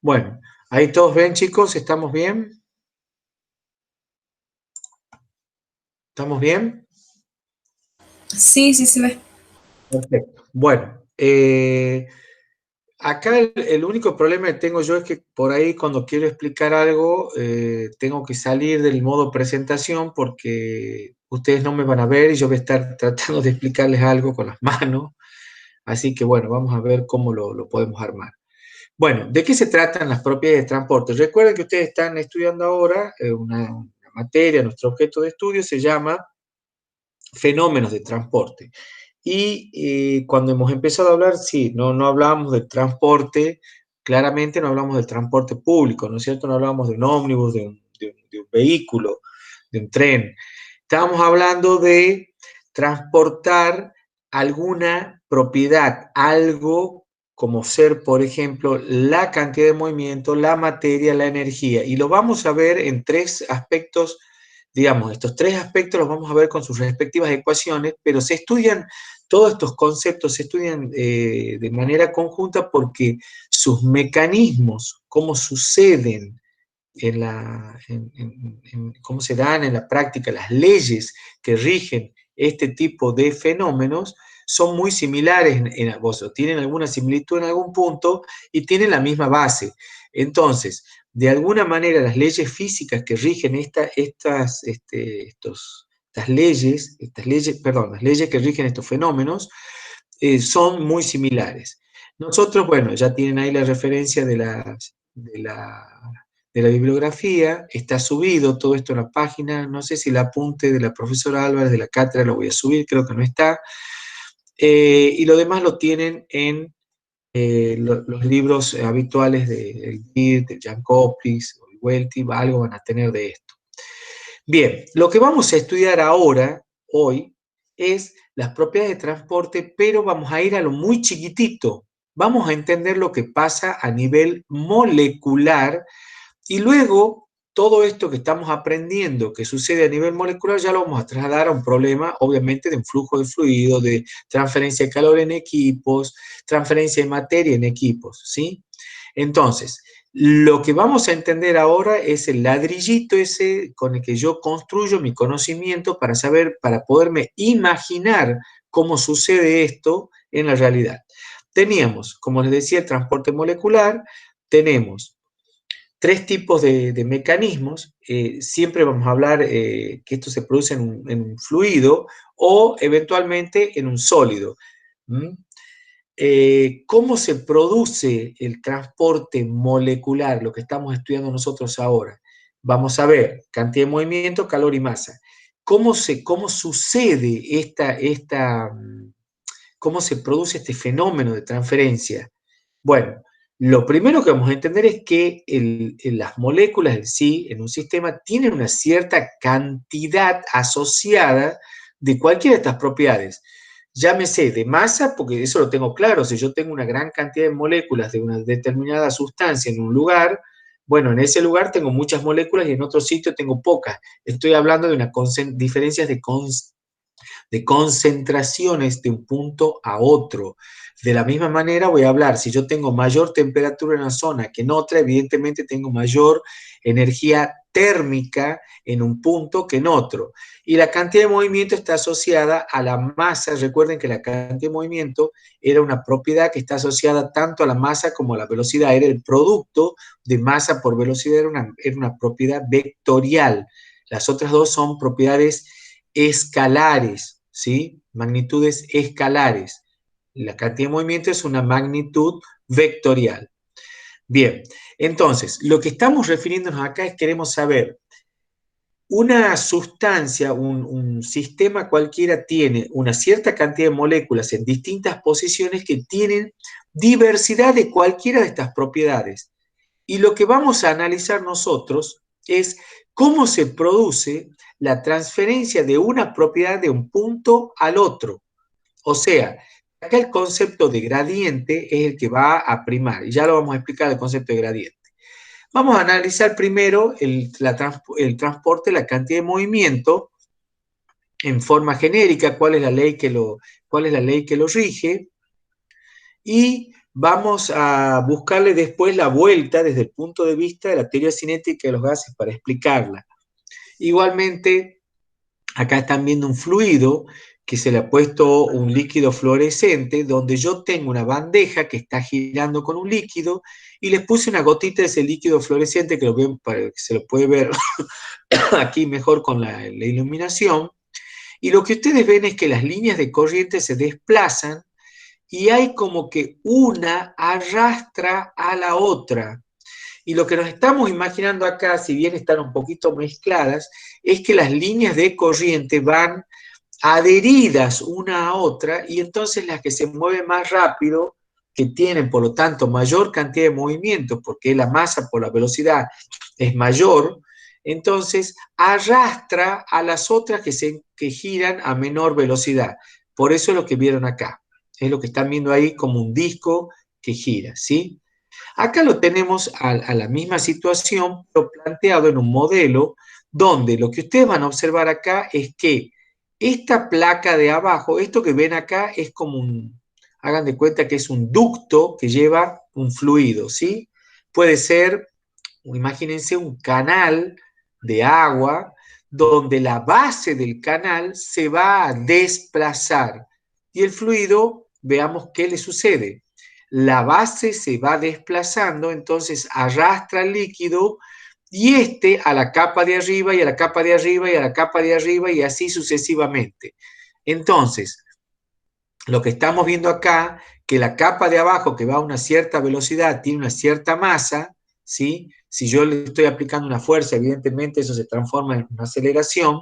Bueno, ahí todos ven, chicos, ¿estamos bien? ¿Estamos bien? Sí, sí se ve. Perfecto. Bueno, acá el único problema que tengo yo es que por ahí cuando quiero explicar algo tengo que salir del modo presentación porque ustedes no me van a ver y yo voy a estar tratando de explicarles algo con las manos. Así que bueno, vamos a ver cómo lo podemos armar. Bueno, ¿de qué se tratan las propiedades de transporte? Recuerden que ustedes están estudiando ahora una materia, nuestro objeto de estudio se llama fenómenos de transporte. Y cuando hemos empezado a hablar, sí, no hablábamos del transporte, claramente no hablamos del transporte público, ¿no es cierto? No hablábamos de un ómnibus, de un vehículo, de un tren. Estábamos hablando de transportar alguna propiedad, algo como ser, por ejemplo, la cantidad de movimiento, la materia, la energía. Y lo vamos a ver en tres aspectos, digamos, estos tres aspectos los vamos a ver con sus respectivas ecuaciones, pero se estudian, todos estos conceptos se estudian de manera conjunta porque sus mecanismos, cómo suceden cómo se dan en la práctica las leyes que rigen este tipo de fenómenos, son muy similares, o tienen alguna similitud en algún punto y tienen la misma base. Entonces, de alguna manera, las leyes físicas que rigen las leyes que rigen estos fenómenos son muy similares. Nosotros, bueno, ya tienen ahí la referencia de la bibliografía, está subido todo esto en la página, no sé si el apunte de la profesora Álvarez de la cátedra lo voy a subir, creo que no está, y lo demás lo tienen en los libros habituales de Birt, de Jan Koplis, o Welty, algo van a tener de esto. Bien, lo que vamos a estudiar ahora, hoy, es las propiedades de transporte, pero vamos a ir a lo muy chiquitito. Vamos a entender lo que pasa a nivel molecular y luego todo esto que estamos aprendiendo que sucede a nivel molecular ya lo vamos a trasladar a un problema, obviamente, de un flujo de fluido, de transferencia de calor en equipos, transferencia de materia en equipos, ¿sí? Entonces, lo que vamos a entender ahora es el ladrillito ese con el que yo construyo mi conocimiento para saber, para poderme imaginar cómo sucede esto en la realidad. Teníamos, como les decía, el transporte molecular, tenemos tres tipos de mecanismos. Siempre vamos a hablar que esto se produce en un fluido o eventualmente en un sólido. ¿Mm? ¿Cómo se produce el transporte molecular? Lo que estamos estudiando nosotros ahora. Vamos a ver cantidad de movimiento, calor y masa. ¿Cómo sucede cómo se produce este fenómeno de transferencia? Bueno, lo primero que vamos a entender es que las moléculas en sí, en un sistema, tienen una cierta cantidad asociada de cualquiera de estas propiedades. Llámese de masa, porque eso lo tengo claro. Si yo tengo una gran cantidad de moléculas de una determinada sustancia en un lugar, bueno, en ese lugar tengo muchas moléculas y en otro sitio tengo pocas. Estoy hablando de diferencias de concentraciones de un punto a otro. De la misma manera voy a hablar, si yo tengo mayor temperatura en una zona que en otra, evidentemente tengo mayor energía térmica en un punto que en otro. Y la cantidad de movimiento está asociada a la masa. Recuerden que la cantidad de movimiento era una propiedad que está asociada tanto a la masa como a la velocidad. Era el producto de masa por velocidad, era una propiedad vectorial. Las otras dos son propiedades escalares, ¿sí? Magnitudes escalares. La cantidad de movimiento es una magnitud vectorial. Bien, entonces, lo que estamos refiriéndonos acá es queremos saber, una sustancia, un sistema cualquiera tiene una cierta cantidad de moléculas en distintas posiciones que tienen diversidad de cualquiera de estas propiedades. Y lo que vamos a analizar nosotros es cómo se produce la transferencia de una propiedad de un punto al otro. O sea, acá el concepto de gradiente es el que va a primar, y ya lo vamos a explicar el concepto de gradiente. Vamos a analizar primero el transporte, la cantidad de movimiento en forma genérica, cuál es la ley que lo rige, y vamos a buscarle después la vuelta desde el punto de vista de la teoría cinética de los gases para explicarla. Igualmente, acá están viendo un fluido que se le ha puesto un líquido fluorescente, donde yo tengo una bandeja que está girando con un líquido y les puse una gotita de ese líquido fluorescente que, que se lo puede ver aquí mejor con la iluminación. Y lo que ustedes ven es que las líneas de corriente se desplazan y hay como que una arrastra a la otra. Y lo que nos estamos imaginando acá, si bien están un poquito mezcladas, es que las líneas de corriente van adheridas una a otra y entonces las que se mueven más rápido, que tienen por lo tanto mayor cantidad de movimientos, porque la masa por la velocidad es mayor, entonces arrastra a las otras que giran a menor velocidad. Por eso es lo que vieron acá. Es lo que están viendo ahí como un disco que gira, ¿sí? Acá lo tenemos a la misma situación, pero planteado en un modelo donde lo que ustedes van a observar acá es que esta placa de abajo, esto que ven acá es como hagan de cuenta que es un ducto que lleva un fluido, ¿sí? Puede ser, imagínense un canal de agua donde la base del canal se va a desplazar y el fluido, veamos qué le sucede. La base se va desplazando, entonces arrastra el líquido y este a la capa de arriba y a la capa de arriba y a la capa de arriba y así sucesivamente. Entonces, lo que estamos viendo acá, que la capa de abajo que va a una cierta velocidad tiene una cierta masa, ¿sí? Si yo le estoy aplicando una fuerza, evidentemente eso se transforma en una aceleración.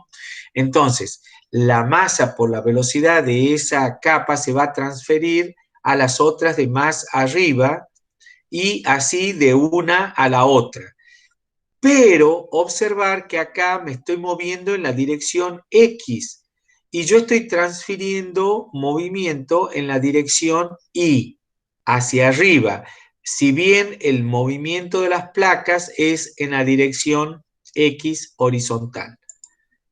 Entonces, la masa por la velocidad de esa capa se va a transferir a las otras de más arriba y así de una a la otra. Pero observar que acá me estoy moviendo en la dirección X y yo estoy transfiriendo movimiento en la dirección Y, hacia arriba. Si bien el movimiento de las placas es en la dirección X horizontal.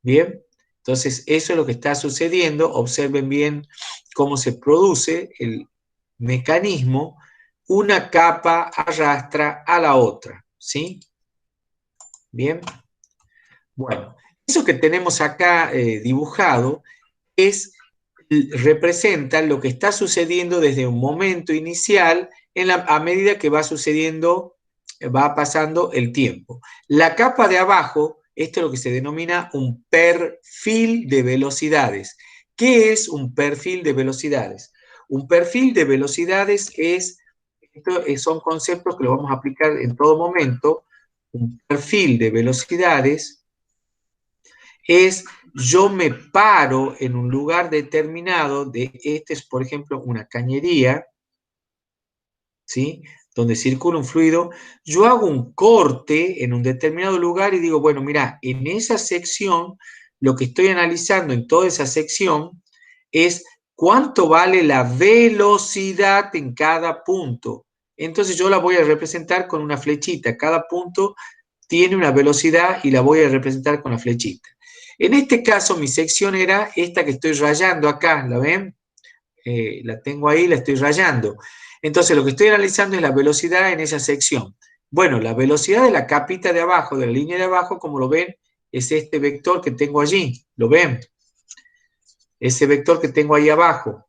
Bien, entonces eso es lo que está sucediendo. Observen bien cómo se produce el mecanismo. Una capa arrastra a la otra, ¿sí? Bien, bueno, eso que tenemos acá dibujado representa lo que está sucediendo desde un momento inicial a medida que va sucediendo, va pasando el tiempo. La capa de abajo, esto es lo que se denomina un perfil de velocidades. ¿Qué es un perfil de velocidades? Un perfil de velocidades son conceptos que lo vamos a aplicar en todo momento. Un perfil de velocidades es yo me paro en un lugar determinado, este es por ejemplo una cañería, ¿sí? Donde circula un fluido, yo hago un corte en un determinado lugar y digo, bueno, mira, en esa sección, lo que estoy analizando en toda esa sección es cuánto vale la velocidad en cada punto. Entonces yo la voy a representar con una flechita, cada punto tiene una velocidad y la voy a representar con la flechita. En este caso, mi sección era esta que estoy rayando acá, ¿la ven? La tengo ahí, la estoy rayando. Entonces, lo que estoy analizando es la velocidad en esa sección. Bueno, la velocidad de la capita de abajo, de la línea de abajo, como lo ven, es este vector que tengo allí. ¿Lo ven? Ese vector que tengo ahí abajo.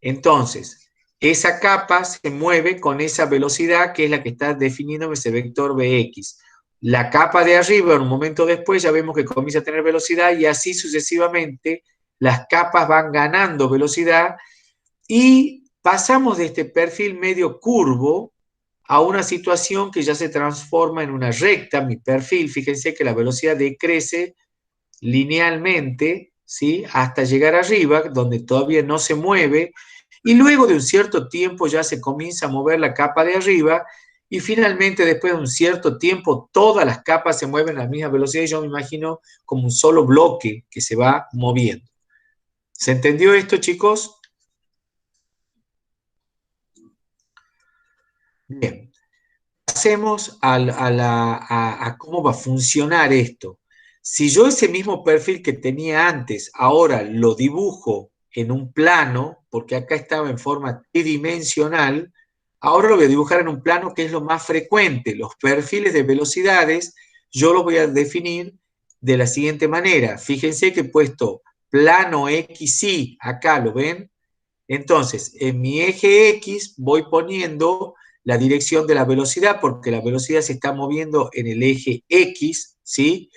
Entonces, esa capa se mueve con esa velocidad que es la que está definiendo ese vector Vx. La capa de arriba, un momento después, ya vemos que comienza a tener velocidad y así sucesivamente las capas van ganando velocidad y pasamos de este perfil medio curvo a una situación que ya se transforma en una recta. Mi perfil, fíjense que la velocidad decrece linealmente, ¿sí? Hasta llegar arriba, donde todavía no se mueve, y luego de un cierto tiempo ya se comienza a mover la capa de arriba, y finalmente después de un cierto tiempo todas las capas se mueven a la misma velocidad, y yo me imagino como un solo bloque que se va moviendo. ¿Se entendió esto, chicos? Bien, pasemos a cómo va a funcionar esto. Si yo ese mismo perfil que tenía antes, ahora lo dibujo en un plano, porque acá estaba en forma tridimensional, Ahora lo voy a dibujar en un plano que es lo más frecuente. Los perfiles de velocidades yo los voy a definir de la siguiente manera. Fíjense que he puesto plano XY, acá lo ven. Entonces, en mi eje X voy poniendo la dirección de la velocidad, porque la velocidad se está moviendo en el eje X, ¿sí?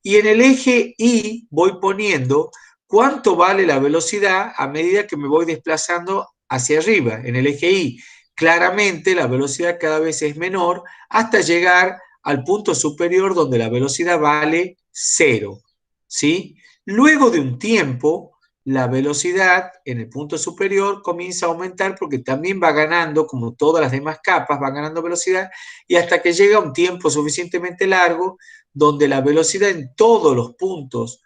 Y en el eje Y voy poniendo cuánto vale la velocidad a medida que me voy desplazando hacia arriba, en el eje Y. Claramente la velocidad cada vez es menor hasta llegar al punto superior donde la velocidad vale 0, ¿sí? Luego de un tiempo, la velocidad en el punto superior comienza a aumentar porque también va ganando, como todas las demás capas, va ganando velocidad y hasta que llega un tiempo suficientemente largo donde la velocidad en todos los puntos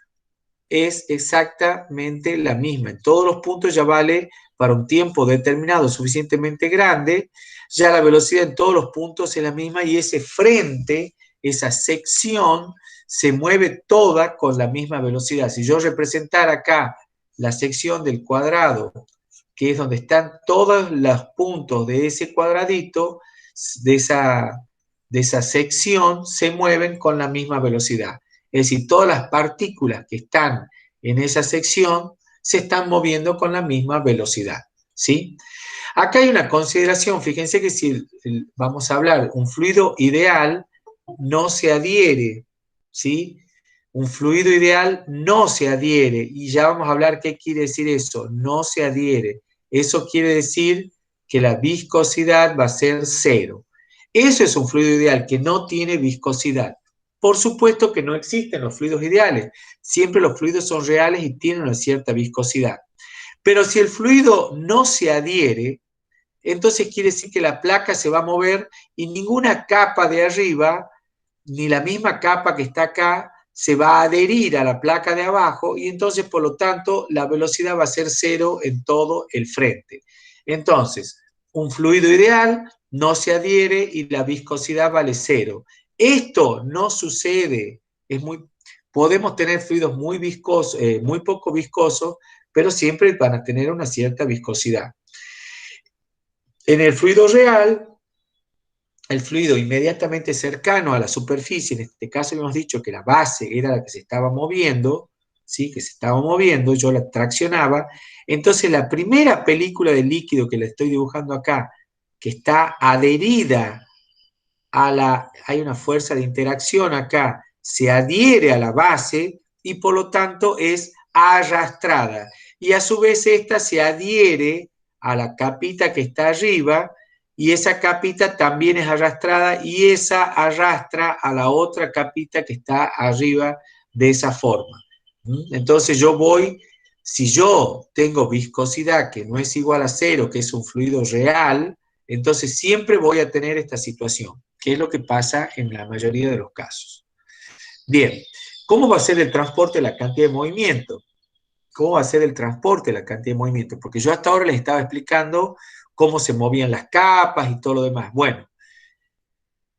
es exactamente la misma. En todos los puntos ya vale para un tiempo determinado suficientemente grande, ya la velocidad en todos los puntos es la misma y ese frente, esa sección, se mueve toda con la misma velocidad. Si yo representara acá la sección del cuadrado, que es donde están todos los puntos de ese cuadradito, de esa sección, se mueven con la misma velocidad. Es decir, todas las partículas que están en esa sección se están moviendo con la misma velocidad, ¿sí? Acá hay una consideración, fíjense que si vamos a hablar, un fluido ideal no se adhiere, ¿sí? Un fluido ideal no se adhiere, y ya vamos a hablar qué quiere decir eso, no se adhiere. Eso quiere decir que la viscosidad va a ser 0. Eso es un fluido ideal que no tiene viscosidad. Por supuesto que no existen los fluidos ideales, siempre los fluidos son reales y tienen una cierta viscosidad. Pero si el fluido no se adhiere, entonces quiere decir que la placa se va a mover y ninguna capa de arriba, ni la misma capa que está acá, se va a adherir a la placa de abajo y entonces, por lo tanto, la velocidad va a ser 0 en todo el frente. Entonces, un fluido ideal no se adhiere y la viscosidad vale 0. Esto no sucede, podemos tener fluidos muy viscosos, muy poco viscosos, pero siempre van a tener una cierta viscosidad. En el fluido real, el fluido inmediatamente cercano a la superficie, en este caso hemos dicho que la base era la que se estaba moviendo, ¿sí? Que se estaba moviendo, yo la traccionaba, entonces la primera película de líquido que le estoy dibujando acá, que está adherida hay una fuerza de interacción acá, se adhiere a la base y por lo tanto es arrastrada. Y a su vez esta se adhiere a la capita que está arriba y esa capita también es arrastrada y esa arrastra a la otra capita que está arriba de esa forma. Entonces si yo tengo viscosidad que no es igual a 0, que es un fluido real, entonces siempre voy a tener esta situación, que es lo que pasa en la mayoría de los casos. Bien, ¿cómo va a ser el transporte de la cantidad de movimiento? ¿Cómo va a ser el transporte de la cantidad de movimiento? Porque yo hasta ahora les estaba explicando cómo se movían las capas y todo lo demás. Bueno,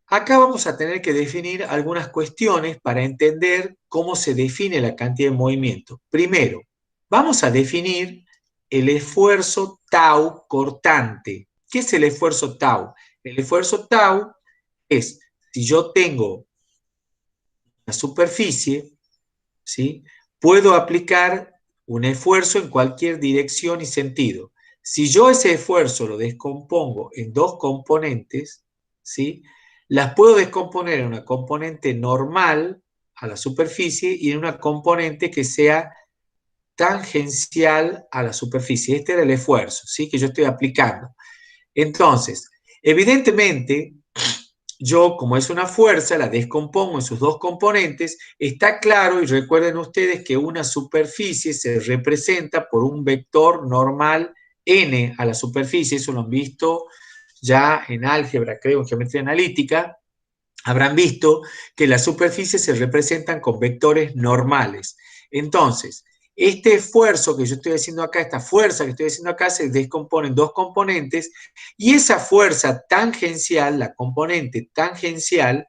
acá vamos a tener que definir algunas cuestiones para entender cómo se define la cantidad de movimiento. Primero, vamos a definir el esfuerzo tau cortante. ¿Qué es el esfuerzo tau? El esfuerzo tau es, si yo tengo una superficie, ¿sí? Puedo aplicar un esfuerzo en cualquier dirección y sentido. Si yo ese esfuerzo lo descompongo en dos componentes, ¿sí? Las puedo descomponer en una componente normal a la superficie y en una componente que sea tangencial a la superficie. Este era el esfuerzo, ¿sí? Que yo estoy aplicando. Entonces, evidentemente, yo, como es una fuerza, la descompongo en sus dos componentes. Está claro, y recuerden ustedes, que una superficie se representa por un vector normal n a la superficie. Eso lo han visto ya en álgebra, creo, en geometría analítica. Habrán visto que las superficies se representan con vectores normales. Entonces, este esfuerzo que yo estoy haciendo acá, esta fuerza que estoy haciendo acá, se descompone en dos componentes y esa fuerza tangencial, la componente tangencial,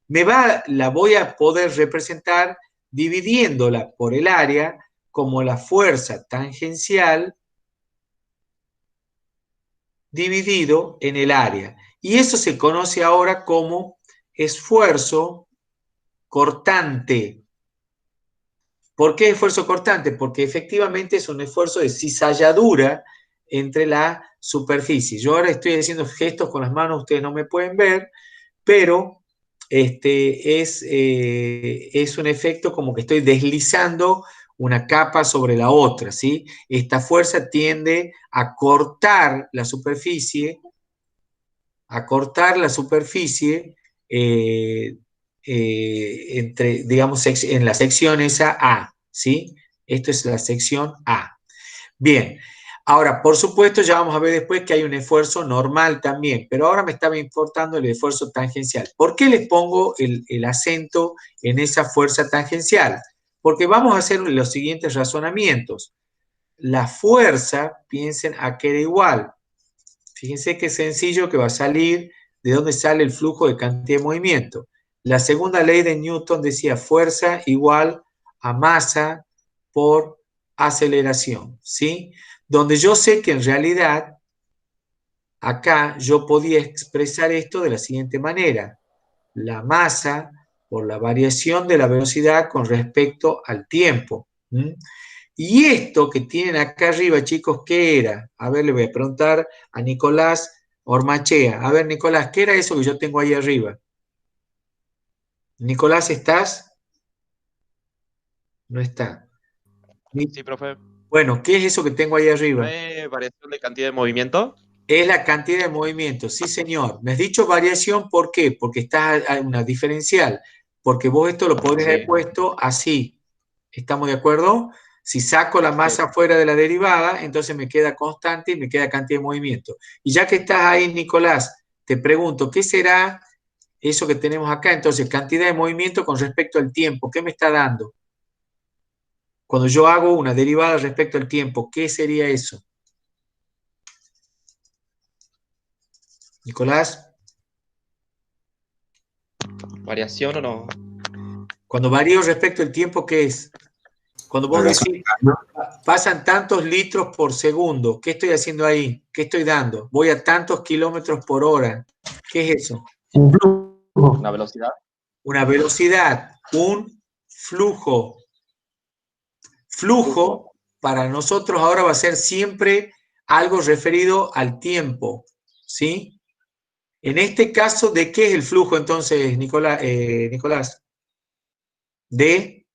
la voy a poder representar dividiéndola por el área como la fuerza tangencial dividido en el área. Y eso se conoce ahora como esfuerzo cortante. ¿Por qué esfuerzo cortante? Porque efectivamente es un esfuerzo de cizalladura entre la superficie. Yo ahora estoy haciendo gestos con las manos, ustedes no me pueden ver, pero es un efecto como que estoy deslizando una capa sobre la otra, ¿sí? Esta fuerza tiende a cortar la superficie entre, digamos, en la sección esa A, ¿sí? Esto es la sección A. Bien, ahora, por supuesto, ya vamos a ver después que hay un esfuerzo normal también, pero ahora me estaba importando el esfuerzo tangencial. ¿Por qué les pongo el acento en esa fuerza tangencial? Porque vamos a hacer los siguientes razonamientos. La fuerza, piensen a que era igual. Fíjense qué sencillo que va a salir de dónde sale el flujo de cantidad de movimiento. La segunda ley de Newton decía fuerza igual a masa por aceleración, ¿sí? Donde yo sé que en realidad acá yo podía expresar esto de la siguiente manera. La masa por la variación de la velocidad con respecto al tiempo. ¿Mm? Y esto que tienen acá arriba, chicos, ¿qué era? A ver, le voy a preguntar a Nicolás Ormachea. A ver, Nicolás, ¿qué era eso que yo tengo ahí arriba? Nicolás, ¿estás? No está. Sí, profe. Bueno, ¿qué es eso que tengo ahí ¿No arriba? es variación de cantidad de movimiento? Es la cantidad de movimiento, sí señor. Me has dicho variación, ¿por qué? Porque está una diferencial. Porque vos esto lo podrías haber Sí. puesto así. ¿Estamos de acuerdo? Si saco la masa Sí. fuera de la derivada, entonces me queda constante y me queda cantidad de movimiento. Y ya que estás ahí, Nicolás, te pregunto, ¿qué será eso que tenemos acá? Entonces, cantidad de movimiento con respecto al tiempo, ¿qué me está dando? Cuando yo hago una derivada respecto al tiempo, ¿qué sería eso? Nicolás, ¿Variación o no? cuando varío respecto al tiempo, ¿qué es? Cuando vos decís, pasan tantos litros por segundo, ¿qué estoy haciendo ahí? ¿Qué estoy dando? Voy a tantos kilómetros por hora. ¿Qué es eso? Un flujo. ¿Una velocidad? Una velocidad, un flujo. Flujo para nosotros ahora va a ser siempre algo referido al tiempo, ¿sí? En este caso, ¿de qué es el flujo entonces, Nicolás? De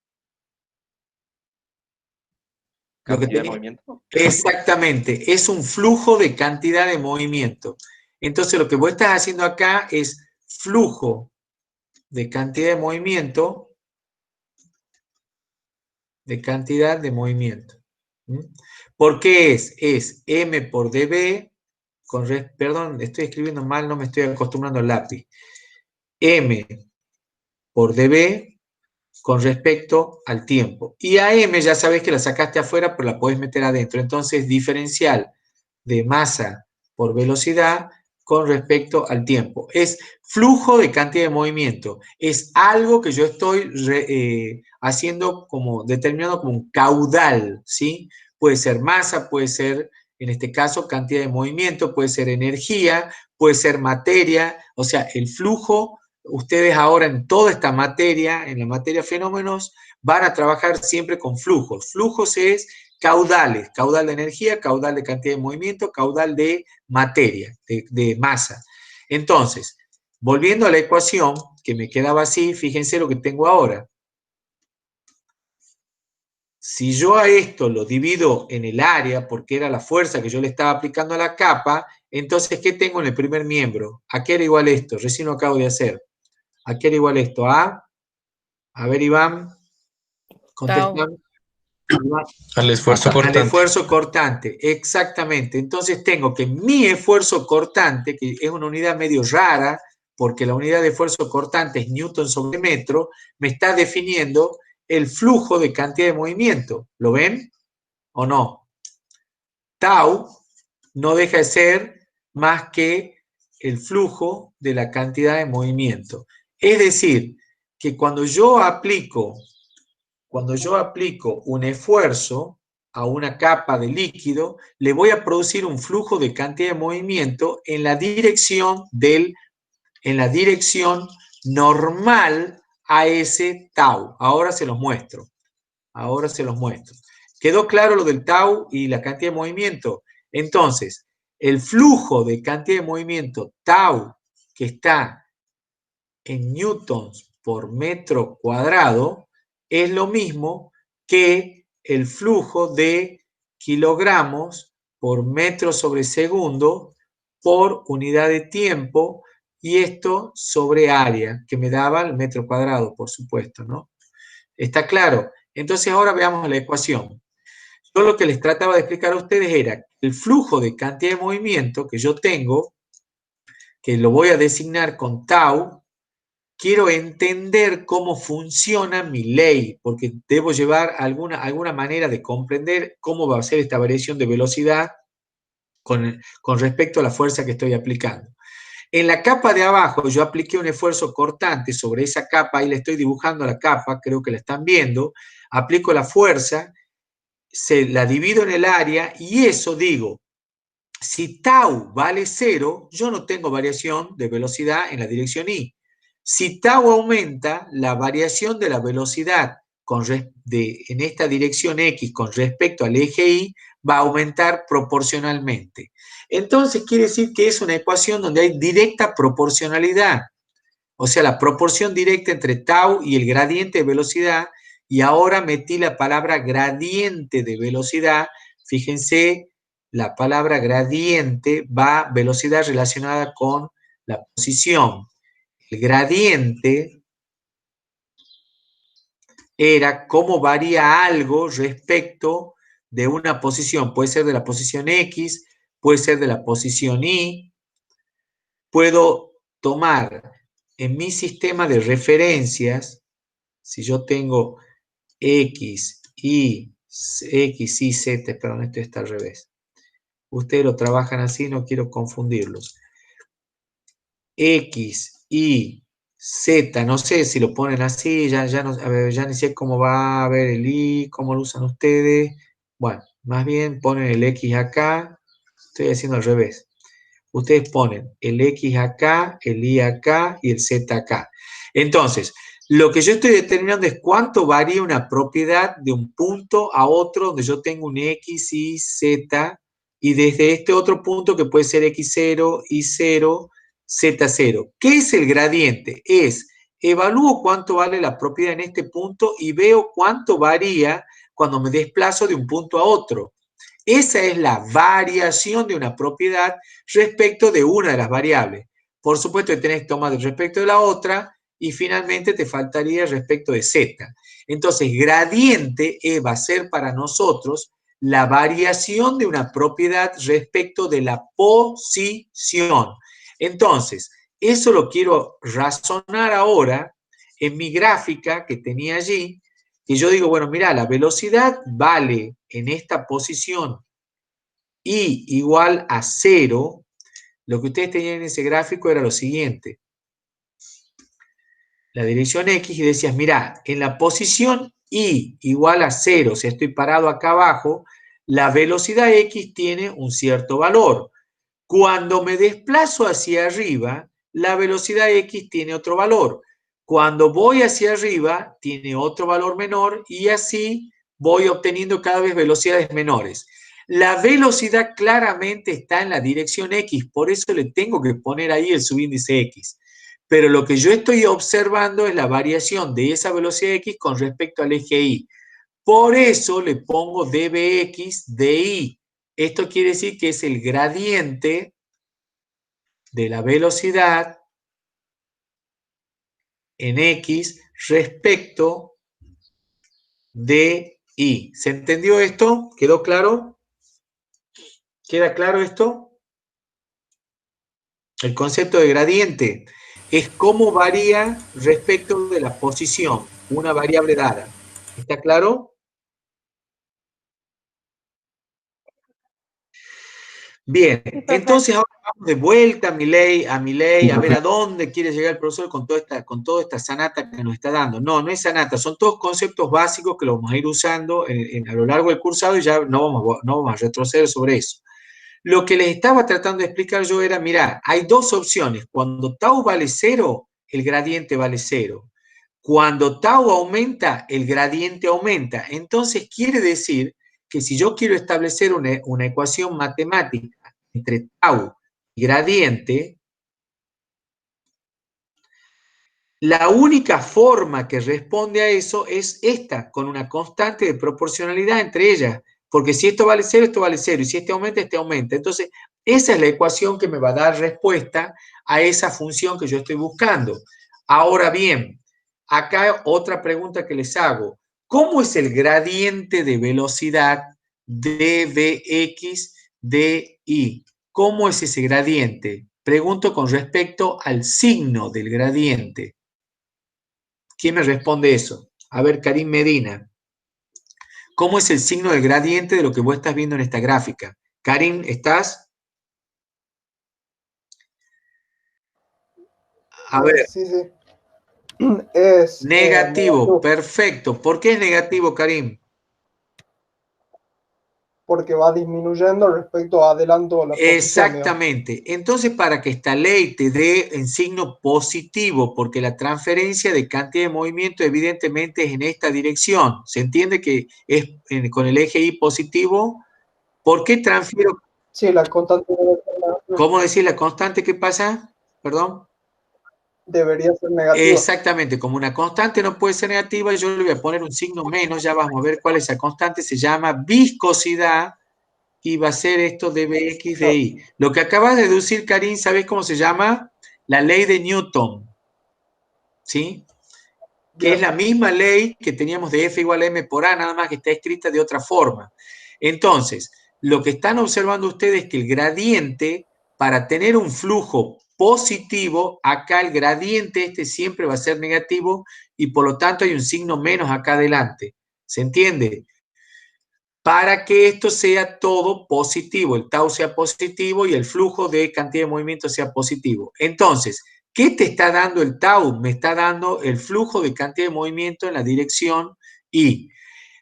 lo que ¿Cantidad de tenía. movimiento? Exactamente, es un flujo de cantidad de movimiento. Entonces, lo que vos estás haciendo acá es flujo de cantidad de movimiento, ¿Mm? ¿Por qué es? Es m por dB, perdón, estoy escribiendo mal, no me estoy acostumbrando al lápiz. M por dB con respecto al tiempo. Y a M ya sabes que la sacaste afuera, pero la puedes meter adentro. Entonces, diferencial de masa por velocidad con respecto al tiempo. Es flujo de cantidad de movimiento. Es algo que yo estoy haciendo como determinado como un caudal, ¿sí? Puede ser masa, puede ser, en este caso, cantidad de movimiento, puede ser energía, puede ser materia, o sea, el flujo. Ustedes ahora en toda esta materia, en la materia fenómenos, van a trabajar siempre con flujos. Flujos es caudales, caudal de energía, caudal de cantidad de movimiento, caudal de materia, de masa. Entonces, volviendo a la ecuación, que me quedaba así, fíjense lo que tengo ahora. Si yo a esto lo divido en el área, porque era la fuerza que yo le estaba aplicando a la capa, entonces, ¿qué tengo en el primer miembro? ¿A qué era igual esto? Recién lo acabo de hacer. ¿A qué era igual esto? A ver, Iván, contestame. Al esfuerzo Al cortante. esfuerzo cortante, exactamente. Entonces tengo que mi esfuerzo cortante, que es una unidad medio rara, porque la unidad de esfuerzo cortante es Newton sobre metro, me está definiendo el flujo de cantidad de movimiento. ¿Lo ven o no? Tau no deja de ser más que el flujo de la cantidad de movimiento. Es decir, que cuando yo aplico un esfuerzo, a una capa de líquido, le voy a producir un flujo de cantidad de movimiento en la dirección normal a ese tau. Ahora se los muestro. ¿Quedó claro lo del tau y la cantidad de movimiento? Entonces, el flujo de cantidad de movimiento tau que está en newtons por metro cuadrado es lo mismo que el flujo de kilogramos por metro sobre segundo por unidad de tiempo, y esto sobre área, que me daba el metro cuadrado, por supuesto, ¿no? ¿Está claro? Entonces ahora veamos la ecuación. Yo lo que les trataba de explicar a ustedes era el flujo de cantidad de movimiento que yo tengo, que lo voy a designar con tau. Quiero entender cómo funciona mi ley, porque debo llevar alguna manera de comprender cómo va a ser esta variación de velocidad con respecto a la fuerza que estoy aplicando. En la capa de abajo yo apliqué un esfuerzo cortante sobre esa capa, ahí le estoy dibujando la capa, creo que la están viendo, aplico la fuerza, la divido en el área y eso digo, si tau vale 0, yo no tengo variación de velocidad en la dirección y. Si tau aumenta, la variación de la velocidad en esta dirección X con respecto al eje Y va a aumentar proporcionalmente. Entonces quiere decir que es una ecuación donde hay directa proporcionalidad. O sea, la proporción directa entre tau y el gradiente de velocidad, y ahora metí la palabra gradiente de velocidad. Fíjense, la palabra gradiente va velocidad relacionada con la posición. El gradiente era cómo varía algo respecto de una posición. Puede ser de la posición X, puede ser de la posición Y. Puedo tomar en mi sistema de referencias, si yo tengo X, Y, Z, perdón, esto está al revés. Ustedes lo trabajan así, no quiero confundirlos. X, Y, Z, no sé si lo ponen así, ya ni sé cómo va a ver el Y, cómo lo usan ustedes. Bueno, más bien ponen el X acá, estoy haciendo al revés. Ustedes ponen el X acá, el Y acá y el Z acá. Entonces, lo que yo estoy determinando es cuánto varía una propiedad de un punto a otro donde yo tengo un X, Y, Z, y desde este otro punto que puede ser X0, Y0, Z0. ¿Qué es el gradiente? Evalúo cuánto vale la propiedad en este punto y veo cuánto varía cuando me desplazo de un punto a otro. Esa es la variación de una propiedad respecto de una de las variables. Por supuesto que tenés que tomar respecto de la otra y finalmente te faltaría respecto de Z. Entonces, gradiente va a ser para nosotros la variación de una propiedad respecto de la posición. Entonces, eso lo quiero razonar ahora en mi gráfica que tenía allí, y yo digo, bueno, mira, la velocidad vale en esta posición y igual a 0. Lo que ustedes tenían en ese gráfico era lo siguiente. La dirección X y decías, mira, en la posición Y igual a 0, o sea, estoy parado acá abajo, la velocidad X tiene un cierto valor. Cuando me desplazo hacia arriba, la velocidad X tiene otro valor. Cuando voy hacia arriba, tiene otro valor menor y así voy obteniendo cada vez velocidades menores. La velocidad claramente está en la dirección X, por eso le tengo que poner ahí el subíndice X. Pero lo que yo estoy observando es la variación de esa velocidad X con respecto al eje Y. Por eso le pongo dBx dY. Esto quiere decir que es el gradiente de la velocidad en X respecto de Y. ¿Se entendió esto? ¿Quedó claro? ¿Queda claro esto? El concepto de gradiente es cómo varía respecto de la posición, una variable dada. ¿Está claro? Bien, Sí, profe. entonces ahora vamos de vuelta a mi ley, a ver a dónde quiere llegar el profesor con toda esta sanata que nos está dando. No, no es sanata, son todos conceptos básicos que los vamos a ir usando a lo largo del cursado y ya no vamos a retroceder sobre eso. Lo que les estaba tratando de explicar yo era, mirá, hay dos opciones. Cuando tau vale 0, el gradiente vale 0. Cuando tau aumenta, el gradiente aumenta. Entonces quiere decir que si yo quiero establecer una ecuación matemática entre tau y gradiente, la única forma que responde a eso es esta, con una constante de proporcionalidad entre ellas. Porque si esto vale 0, esto vale 0. Y si este aumenta, este aumenta. Entonces, esa es la ecuación que me va a dar respuesta a esa función que yo estoy buscando. Ahora bien, acá otra pregunta que les hago. ¿Cómo es el gradiente de velocidad dvx dy? ¿Cómo es ese gradiente? Pregunto con respecto al signo del gradiente. ¿Quién me responde eso? A ver, Karim Medina. ¿Cómo es el signo del gradiente de lo que vos estás viendo en esta gráfica? Karim, ¿estás? A ver. Sí, sí. Es negativo, perfecto. ¿Por qué es negativo, Karim? Porque va disminuyendo respecto a adelanto la posición. Exactamente. Digamos. Entonces, para que esta ley te dé en signo positivo, porque la transferencia de cantidad de movimiento evidentemente es en esta dirección. ¿Se entiende que es con el eje Y positivo? ¿Por qué transfiero? Sí, la constante debe ser negativa. ¿Cómo decir la constante qué pasa? Perdón. Debería ser negativa. Exactamente, como una constante no puede ser negativa, yo le voy a poner un signo menos, ya vamos a ver cuál es esa constante, se llama viscosidad y va a ser esto de Bx de Y. Lo que acabas de deducir, Karim, ¿sabes cómo se llama? La ley de Newton, ¿sí? Que es la misma ley que teníamos de F igual a M por A, nada más que está escrita de otra forma. Entonces, lo que están observando ustedes es que el gradiente, para tener un flujo positivo, acá el gradiente este siempre va a ser negativo y por lo tanto hay un signo menos acá adelante. ¿Se entiende? Para que esto sea todo positivo, el tau sea positivo y el flujo de cantidad de movimiento sea positivo. Entonces, ¿qué te está dando el tau? Me está dando el flujo de cantidad de movimiento en la dirección Y.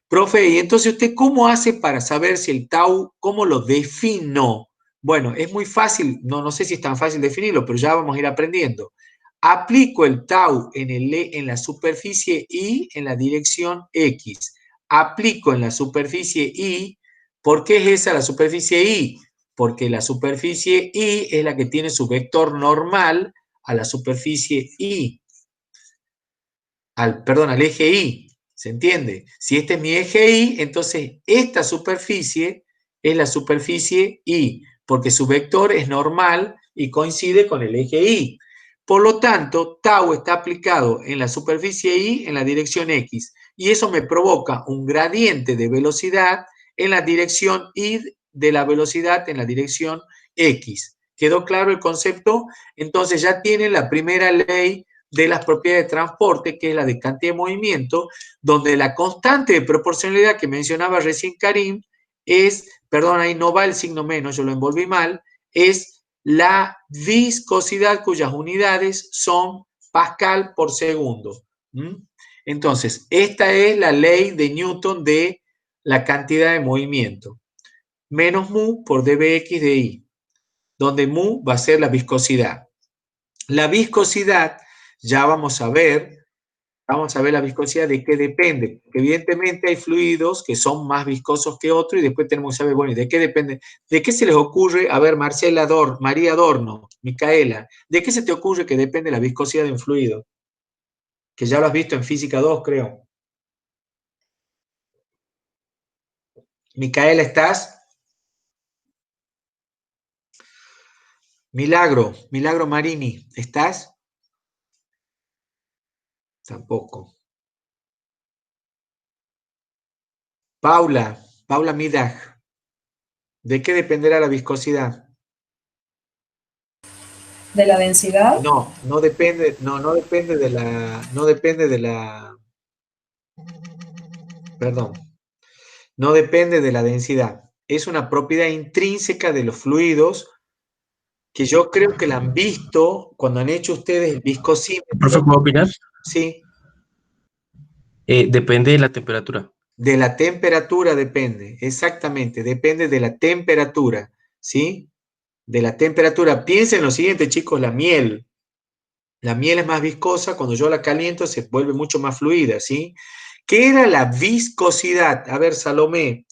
Profe, ¿y entonces usted cómo hace para saber si el tau, cómo lo defino? Bueno, es muy fácil, no sé si es tan fácil definirlo, pero ya vamos a ir aprendiendo. Aplico el tau en la superficie Y en la dirección X. Aplico en la superficie Y. ¿Por qué es esa la superficie Y? Porque la superficie Y es la que tiene su vector normal a la superficie Y. Al eje Y. ¿Se entiende? Si este es mi eje Y, entonces esta superficie es la superficie Y, porque su vector es normal y coincide con el eje Y. Por lo tanto, tau está aplicado en la superficie Y en la dirección X, y eso me provoca un gradiente de velocidad en la dirección Y de la velocidad en la dirección X. ¿Quedó claro el concepto? Entonces ya tienen la primera ley de las propiedades de transporte, que es la de cantidad de movimiento, donde la constante de proporcionalidad que mencionaba recién Karim es, perdón, ahí no va el signo menos, yo lo envolví mal, es la viscosidad cuyas unidades son Pascal por segundo. Entonces, esta es la ley de Newton de la cantidad de movimiento. Menos mu por dBx de Y, donde mu va a ser la viscosidad. La viscosidad, ya vamos a ver la viscosidad de qué depende. Porque evidentemente hay fluidos que son más viscosos que otros y después tenemos que saber, bueno, ¿y de qué depende? ¿De qué se les ocurre? A ver, María Adorno, Micaela, ¿de qué se te ocurre que depende la viscosidad de un fluido? Que ya lo has visto en Física 2, creo. Micaela, ¿estás? Milagro Marini, ¿estás? Tampoco. Paula Midag, ¿de qué dependerá la viscosidad? ¿De la densidad? No depende de la densidad. es una propiedad intrínseca de los fluidos que yo creo que la han visto cuando han hecho ustedes el viscosímetro. ¿Profe, puedo opinar? Sí. Depende de la temperatura. De la temperatura depende, exactamente, depende de la temperatura, ¿sí? De la temperatura. Piensen en lo siguiente, chicos, la miel. La miel es más viscosa, cuando yo la caliento se vuelve mucho más fluida, ¿sí? ¿Qué era la viscosidad? A ver, Salomé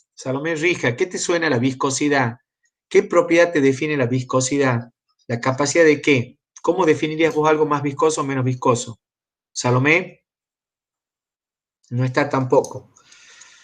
Rija, ¿qué te suena la viscosidad? ¿Qué propiedad te define la viscosidad? ¿La capacidad de qué? ¿Cómo definirías vos algo más viscoso o menos viscoso? Salomé, no está tampoco.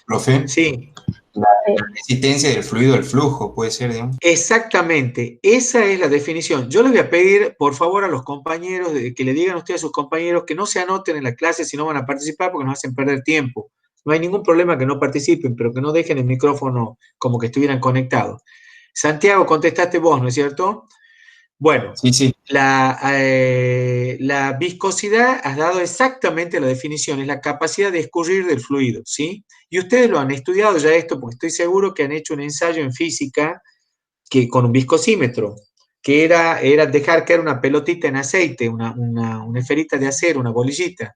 Profe, Sí. la resistencia del fluido al flujo puede ser, digamos. Exactamente, esa es la definición. Yo les voy a pedir, por favor, a los compañeros, que le digan a ustedes a sus compañeros que no se anoten en la clase si no van a participar porque nos hacen perder tiempo. No hay ningún problema que no participen, pero que no dejen el micrófono como que estuvieran conectados. Santiago, contestaste vos, ¿no es cierto? Bueno, Sí. la viscosidad has dado exactamente la definición, es la capacidad de escurrir del fluido, ¿sí? Y ustedes lo han estudiado ya esto, porque estoy seguro que han hecho un ensayo en física que con un viscosímetro, que era dejar caer una pelotita en aceite, una esferita de acero, una bolillita.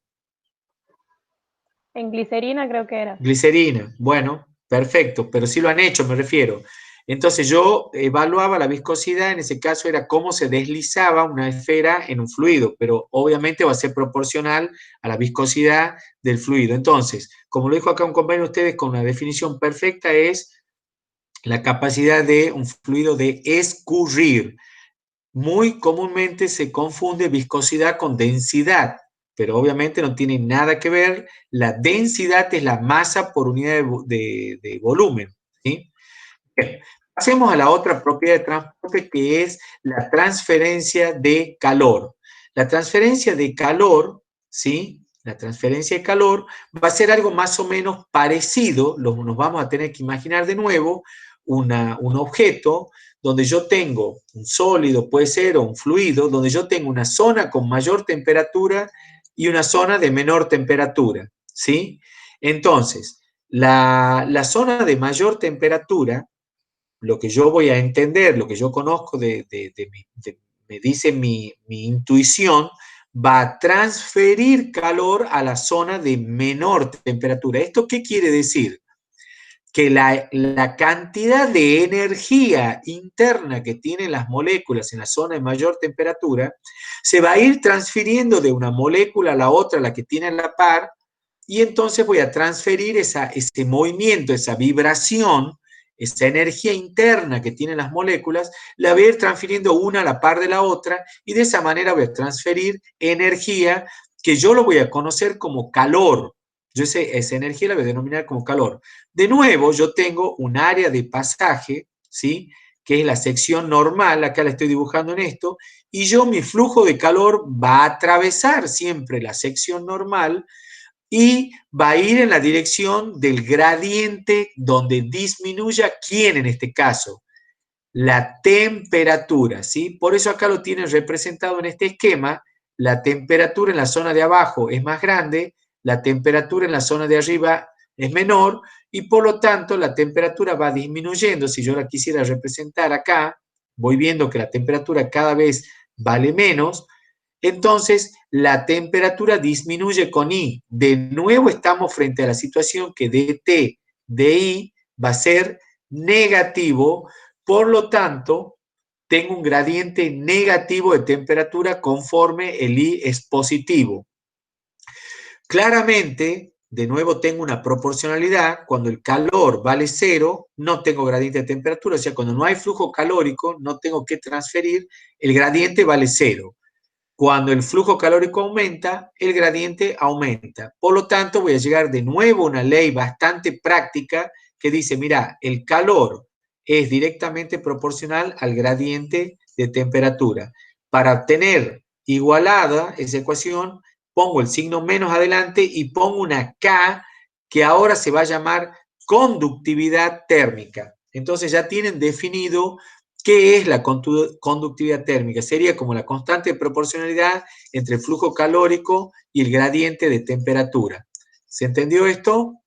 En glicerina creo que era. Glicerina, bueno, perfecto, pero sí lo han hecho, me refiero. Entonces yo evaluaba la viscosidad, en ese caso era cómo se deslizaba una esfera en un fluido, pero obviamente va a ser proporcional a la viscosidad del fluido. Entonces, como lo dijo acá un compañero de ustedes, con una definición perfecta es la capacidad de un fluido de escurrir. Muy comúnmente se confunde viscosidad con densidad, pero obviamente no tiene nada que ver. La densidad es la masa por unidad de volumen, ¿sí? Bien, pasemos a la otra propiedad de transporte, que es la transferencia de calor. La transferencia de calor, ¿sí? La transferencia de calor va a ser algo más o menos parecido, nos vamos a tener que imaginar de nuevo un objeto donde yo tengo un sólido, puede ser, o un fluido, donde yo tengo una zona con mayor temperatura y una zona de menor temperatura, ¿sí? Entonces, la zona de mayor temperatura, lo que yo voy a entender, lo que yo conozco me dice mi intuición, va a transferir calor a la zona de menor temperatura. ¿Esto qué quiere decir? Que la cantidad de energía interna que tienen las moléculas en la zona de mayor temperatura se va a ir transfiriendo de una molécula a la otra, la que tiene a la par, y entonces voy a transferir ese movimiento, esa vibración, esa energía interna que tienen las moléculas, la voy a ir transfiriendo una a la par de la otra, y de esa manera voy a transferir energía que yo lo voy a conocer como calor. Yo esa energía la voy a denominar como calor. De nuevo, yo tengo un área de pasaje, ¿sí? Que es la sección normal, acá la estoy dibujando en esto, y mi flujo de calor va a atravesar siempre la sección normal y va a ir en la dirección del gradiente donde disminuya ¿quién en este caso? La temperatura, ¿sí? Por eso acá lo tienen representado en este esquema. La temperatura en la zona de abajo es más grande, la temperatura en la zona de arriba es menor, y por lo tanto la temperatura va disminuyendo. Si yo la quisiera representar acá, voy viendo que la temperatura cada vez vale menos, entonces la temperatura disminuye con I. De nuevo estamos frente a la situación que dt de I va a ser negativo, por lo tanto tengo un gradiente negativo de temperatura conforme el I es positivo. Claramente, de nuevo tengo una proporcionalidad. Cuando el calor vale 0, no tengo gradiente de temperatura, o sea, cuando no hay flujo calórico, no tengo que transferir, el gradiente vale 0. Cuando el flujo calórico aumenta, el gradiente aumenta. Por lo tanto, voy a llegar de nuevo a una ley bastante práctica que dice, mira, el calor es directamente proporcional al gradiente de temperatura. Para obtener igualada esa ecuación, pongo el signo menos adelante y pongo una K que ahora se va a llamar conductividad térmica. Entonces ya tienen definido ¿qué es la conductividad térmica? Sería como la constante de proporcionalidad entre el flujo calórico y el gradiente de temperatura. ¿Se entendió esto?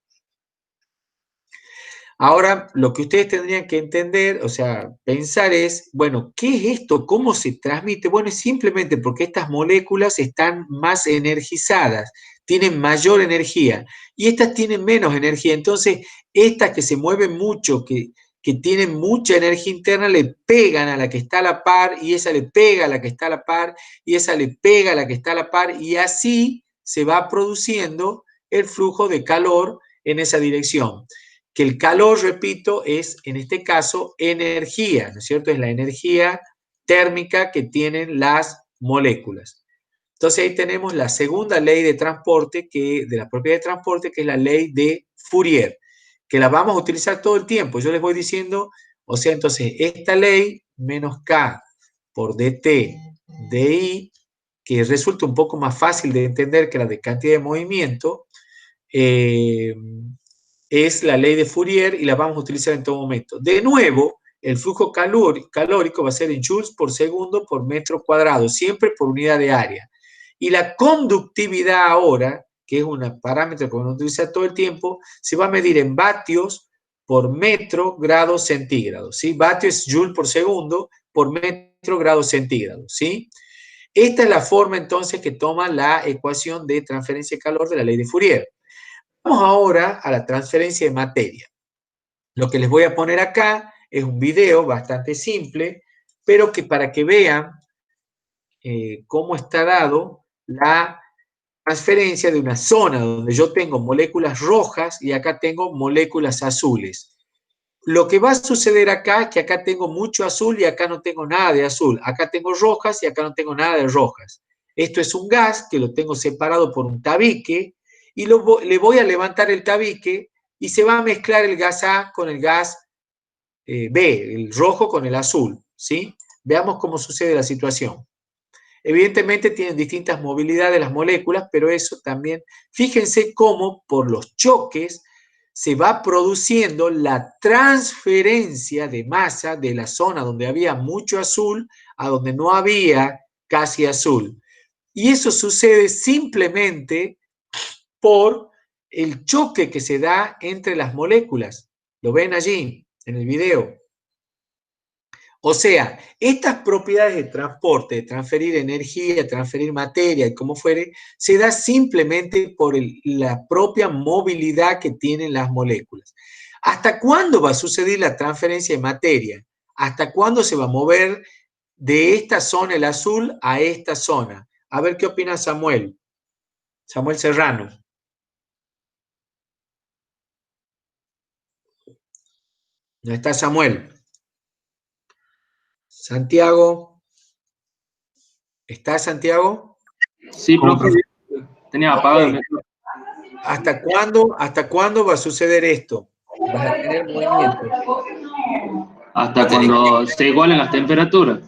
Ahora, lo que ustedes tendrían que entender, o sea, pensar es, bueno, ¿qué es esto? ¿Cómo se transmite? Bueno, es simplemente porque estas moléculas están más energizadas, tienen mayor energía, y estas tienen menos energía. Entonces, estas que se mueven mucho, que tienen mucha energía interna, le pegan a la que está a la par, y esa le pega a la que está a la par, y esa le pega a la que está a la par, y así se va produciendo el flujo de calor en esa dirección. Que el calor, repito, es en este caso energía, ¿no es cierto? Es la energía térmica que tienen las moléculas. Entonces ahí tenemos la segunda ley de transporte, de la propiedad de transporte, que es la ley de Fourier, que la vamos a utilizar todo el tiempo. Yo les voy diciendo, o sea, entonces esta ley menos K por dt di, que resulta un poco más fácil de entender que la de cantidad de movimiento, es la ley de Fourier y la vamos a utilizar en todo momento. De nuevo, el flujo calórico va a ser en joules por segundo por metro cuadrado, siempre por unidad de área. Y la conductividad ahora, que es un parámetro que vamos a utilizar todo el tiempo, se va a medir en vatios por metro grado centígrado, ¿sí? Vatio es joule por segundo por metro grado centígrado, ¿sí? Esta es la forma entonces que toma la ecuación de transferencia de calor de la ley de Fourier. Vamos ahora a la transferencia de materia. Lo que les voy a poner acá es un video bastante simple, pero que para que vean cómo está dado la transferencia de una zona donde yo tengo moléculas rojas y acá tengo moléculas azules. Lo que va a suceder acá es que acá tengo mucho azul y acá no tengo nada de azul. Acá tengo rojas y acá no tengo nada de rojas. Esto es un gas que lo tengo separado por un tabique y le voy a levantar el tabique y se va a mezclar el gas A con el gas B, el rojo con el azul, ¿sí? Veamos cómo sucede la situación. Evidentemente tienen distintas movilidades las moléculas, pero eso también, fíjense cómo por los choques se va produciendo la transferencia de masa de la zona donde había mucho azul a donde no había casi azul. Y eso sucede simplemente por el choque que se da entre las moléculas. ¿Lo ven allí en el video? O sea, estas propiedades de transporte, de transferir energía, transferir materia y como fuere, se da simplemente por la propia movilidad que tienen las moléculas. ¿Hasta cuándo va a suceder la transferencia de materia? ¿Hasta cuándo se va a mover de esta zona el azul a esta zona? A ver qué opina Samuel. Samuel Serrano. ¿No está Samuel? Santiago. ¿Está Santiago? Sí, profe. Tenía apagado. Okay. ¿Hasta cuándo va a suceder esto? Vas a tener movimiento. Hasta cuando se igualen las temperaturas.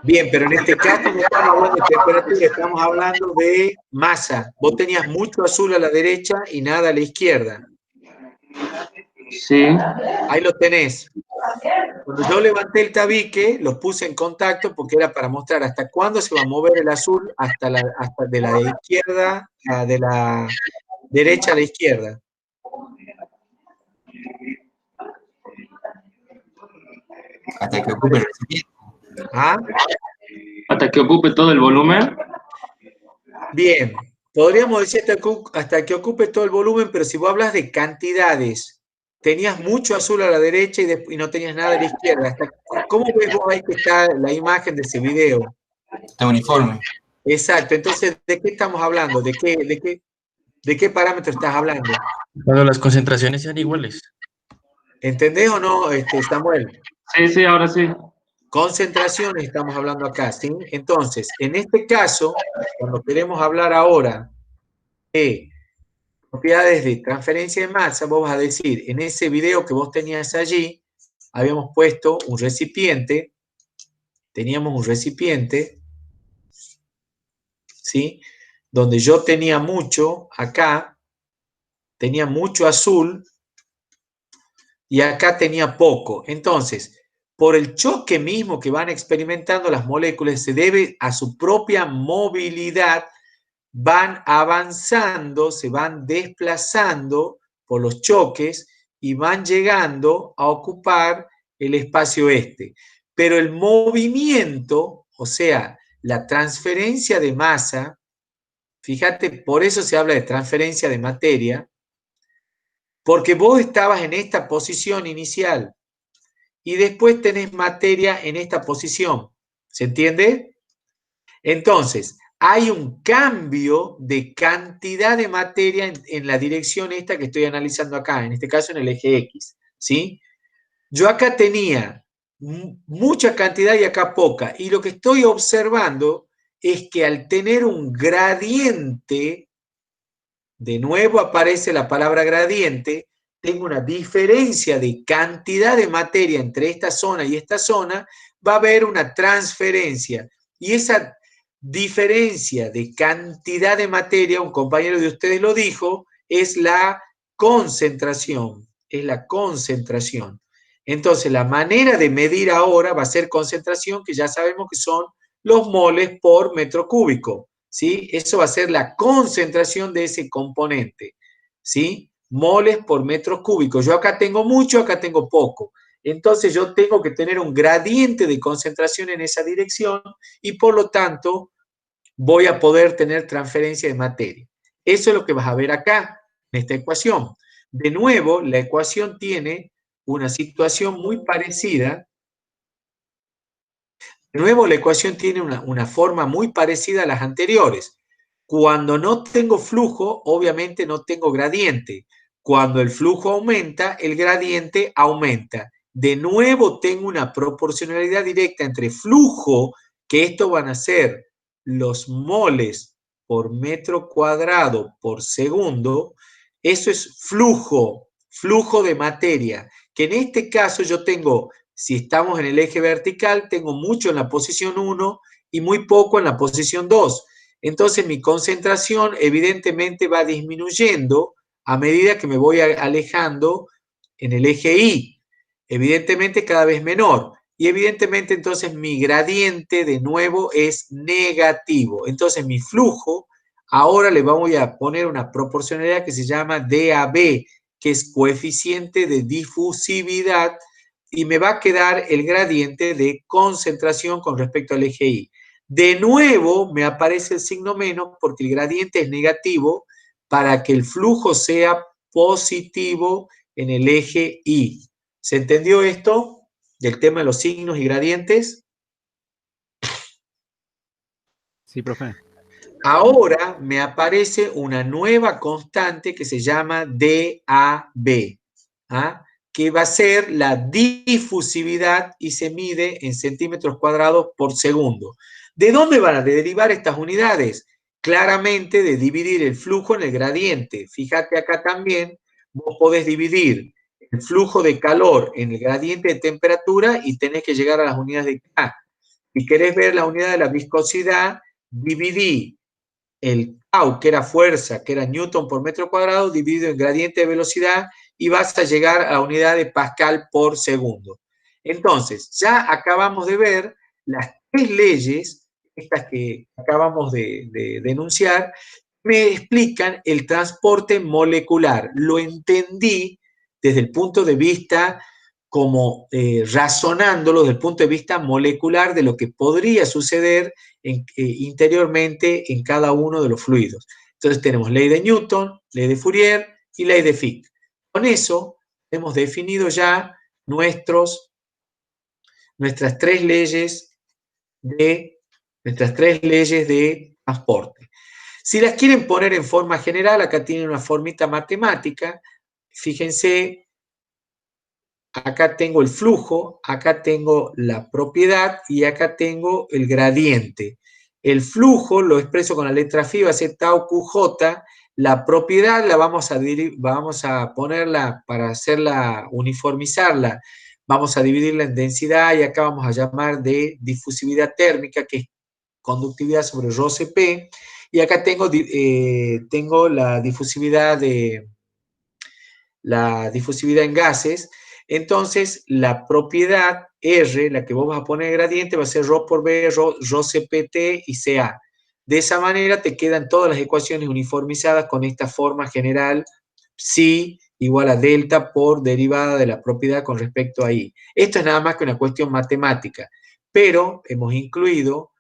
Bien, pero en este caso no estamos hablando de temperatura, estamos hablando de masa. Vos tenías mucho azul a la derecha y nada a la izquierda. Sí. Ahí lo tenés. Cuando yo levanté el tabique, los puse en contacto porque era para mostrar hasta cuándo se va a mover el azul hasta de la izquierda, de la derecha a la izquierda. Hasta que ocupe el recipiente. ¿Ah? Hasta que ocupe todo el volumen. Bien, podríamos decir hasta que ocupe todo el volumen, pero si vos hablas de cantidades, tenías mucho azul a la derecha y no tenías nada a la izquierda. ¿Cómo ves vos ahí que está la imagen de ese video? Está uniforme. Exacto, entonces, ¿de qué estamos hablando? ¿De qué parámetro estás hablando? Cuando las concentraciones sean iguales. ¿Entendés o no, Samuel? Sí, ahora sí. Concentraciones estamos hablando acá, ¿sí? Entonces, en este caso, cuando queremos hablar ahora de propiedades de transferencia de masa, vos vas a decir, en ese video que vos tenías allí, habíamos puesto un recipiente, teníamos un recipiente, ¿sí? Donde yo tenía mucho, acá, tenía mucho azul, y acá tenía poco. Entonces, por el choque mismo que van experimentando las moléculas, se debe a su propia movilidad, van avanzando, se van desplazando por los choques y van llegando a ocupar el espacio este. Pero el movimiento, o sea, la transferencia de masa, fíjate, por eso se habla de transferencia de materia, porque vos estabas en esta posición inicial y después tenés materia en esta posición. ¿Se entiende? Entonces, hay un cambio de cantidad de materia en la dirección esta que estoy analizando acá, en este caso en el eje X, ¿sí? Yo acá tenía mucha cantidad y acá poca, y lo que estoy observando es que al tener un gradiente, de nuevo aparece la palabra gradiente, tengo una diferencia de cantidad de materia entre esta zona y esta zona, va a haber una transferencia. Y esa diferencia de cantidad de materia, un compañero de ustedes lo dijo, es la concentración. Es la concentración. Entonces, la manera de medir ahora va a ser concentración, que ya sabemos que son los moles por metro cúbico. ¿Sí? Eso va a ser la concentración de ese componente, ¿sí? Moles por metros cúbicos. Yo acá tengo mucho, acá tengo poco. Entonces yo tengo que tener un gradiente de concentración en esa dirección y por lo tanto voy a poder tener transferencia de materia. Eso es lo que vas a ver acá, en esta ecuación. De nuevo, la ecuación tiene una situación muy parecida. De nuevo, la ecuación tiene una forma muy parecida a las anteriores. Cuando no tengo flujo, obviamente no tengo gradiente. Cuando el flujo aumenta, el gradiente aumenta. De nuevo, tengo una proporcionalidad directa entre flujo, que esto van a ser los moles por metro cuadrado por segundo. Eso es flujo, flujo de materia, que en este caso yo tengo... Si estamos en el eje vertical, tengo mucho en la posición 1 y muy poco en la posición 2. Entonces mi concentración evidentemente va disminuyendo a medida que me voy alejando en el eje Y. Evidentemente cada vez menor. Y evidentemente entonces mi gradiente de nuevo es negativo. Entonces mi flujo, ahora le voy a poner una proporcionalidad que se llama DAB, que es coeficiente de difusividad, y me va a quedar el gradiente de concentración con respecto al eje Y. De nuevo me aparece el signo menos porque el gradiente es negativo para que el flujo sea positivo en el eje Y. ¿Se entendió esto del tema de los signos y gradientes? Sí, profe. Ahora me aparece una nueva constante que se llama DAB. ¿Ah? Que va a ser la difusividad y se mide en centímetros cuadrados por segundo. ¿De dónde van a derivar estas unidades? Claramente de dividir el flujo en el gradiente. Fíjate acá también, vos podés dividir el flujo de calor en el gradiente de temperatura y tenés que llegar a las unidades de K. Si querés ver la unidad de la viscosidad, dividí el tau, que era fuerza, que era Newton por metro cuadrado, dividido en gradiente de velocidad, y vas a llegar a la unidad de Pascal por segundo. Entonces, ya acabamos de ver las tres leyes, estas que acabamos de enunciar, me explican el transporte molecular. Lo entendí desde el punto de vista como razonándolo desde el punto de vista molecular de lo que podría suceder interiormente en cada uno de los fluidos. Entonces tenemos ley de Newton, ley de Fourier y ley de Fick. Con eso hemos definido ya nuestras tres leyes de transporte. Si las quieren poner en forma general, acá tienen una formita matemática. Fíjense, acá tengo el flujo, acá tengo la propiedad y acá tengo el gradiente. El flujo lo expreso con la letra phi, va a ser tau QJ. La propiedad la vamos a ponerla para hacerla, uniformizarla. Vamos a dividirla en densidad y acá vamos a llamar de difusividad térmica, que es conductividad sobre ρCp. Y acá tengo la difusividad en gases. Entonces, la propiedad R, la que vos vas a poner en gradiente, va a ser ρ por B, ρCpt y Ca. De esa manera te quedan todas las ecuaciones uniformizadas con esta forma general, psi igual a delta por derivada de la propiedad con respecto a I. Esto es nada más que una cuestión matemática, pero hemos incluido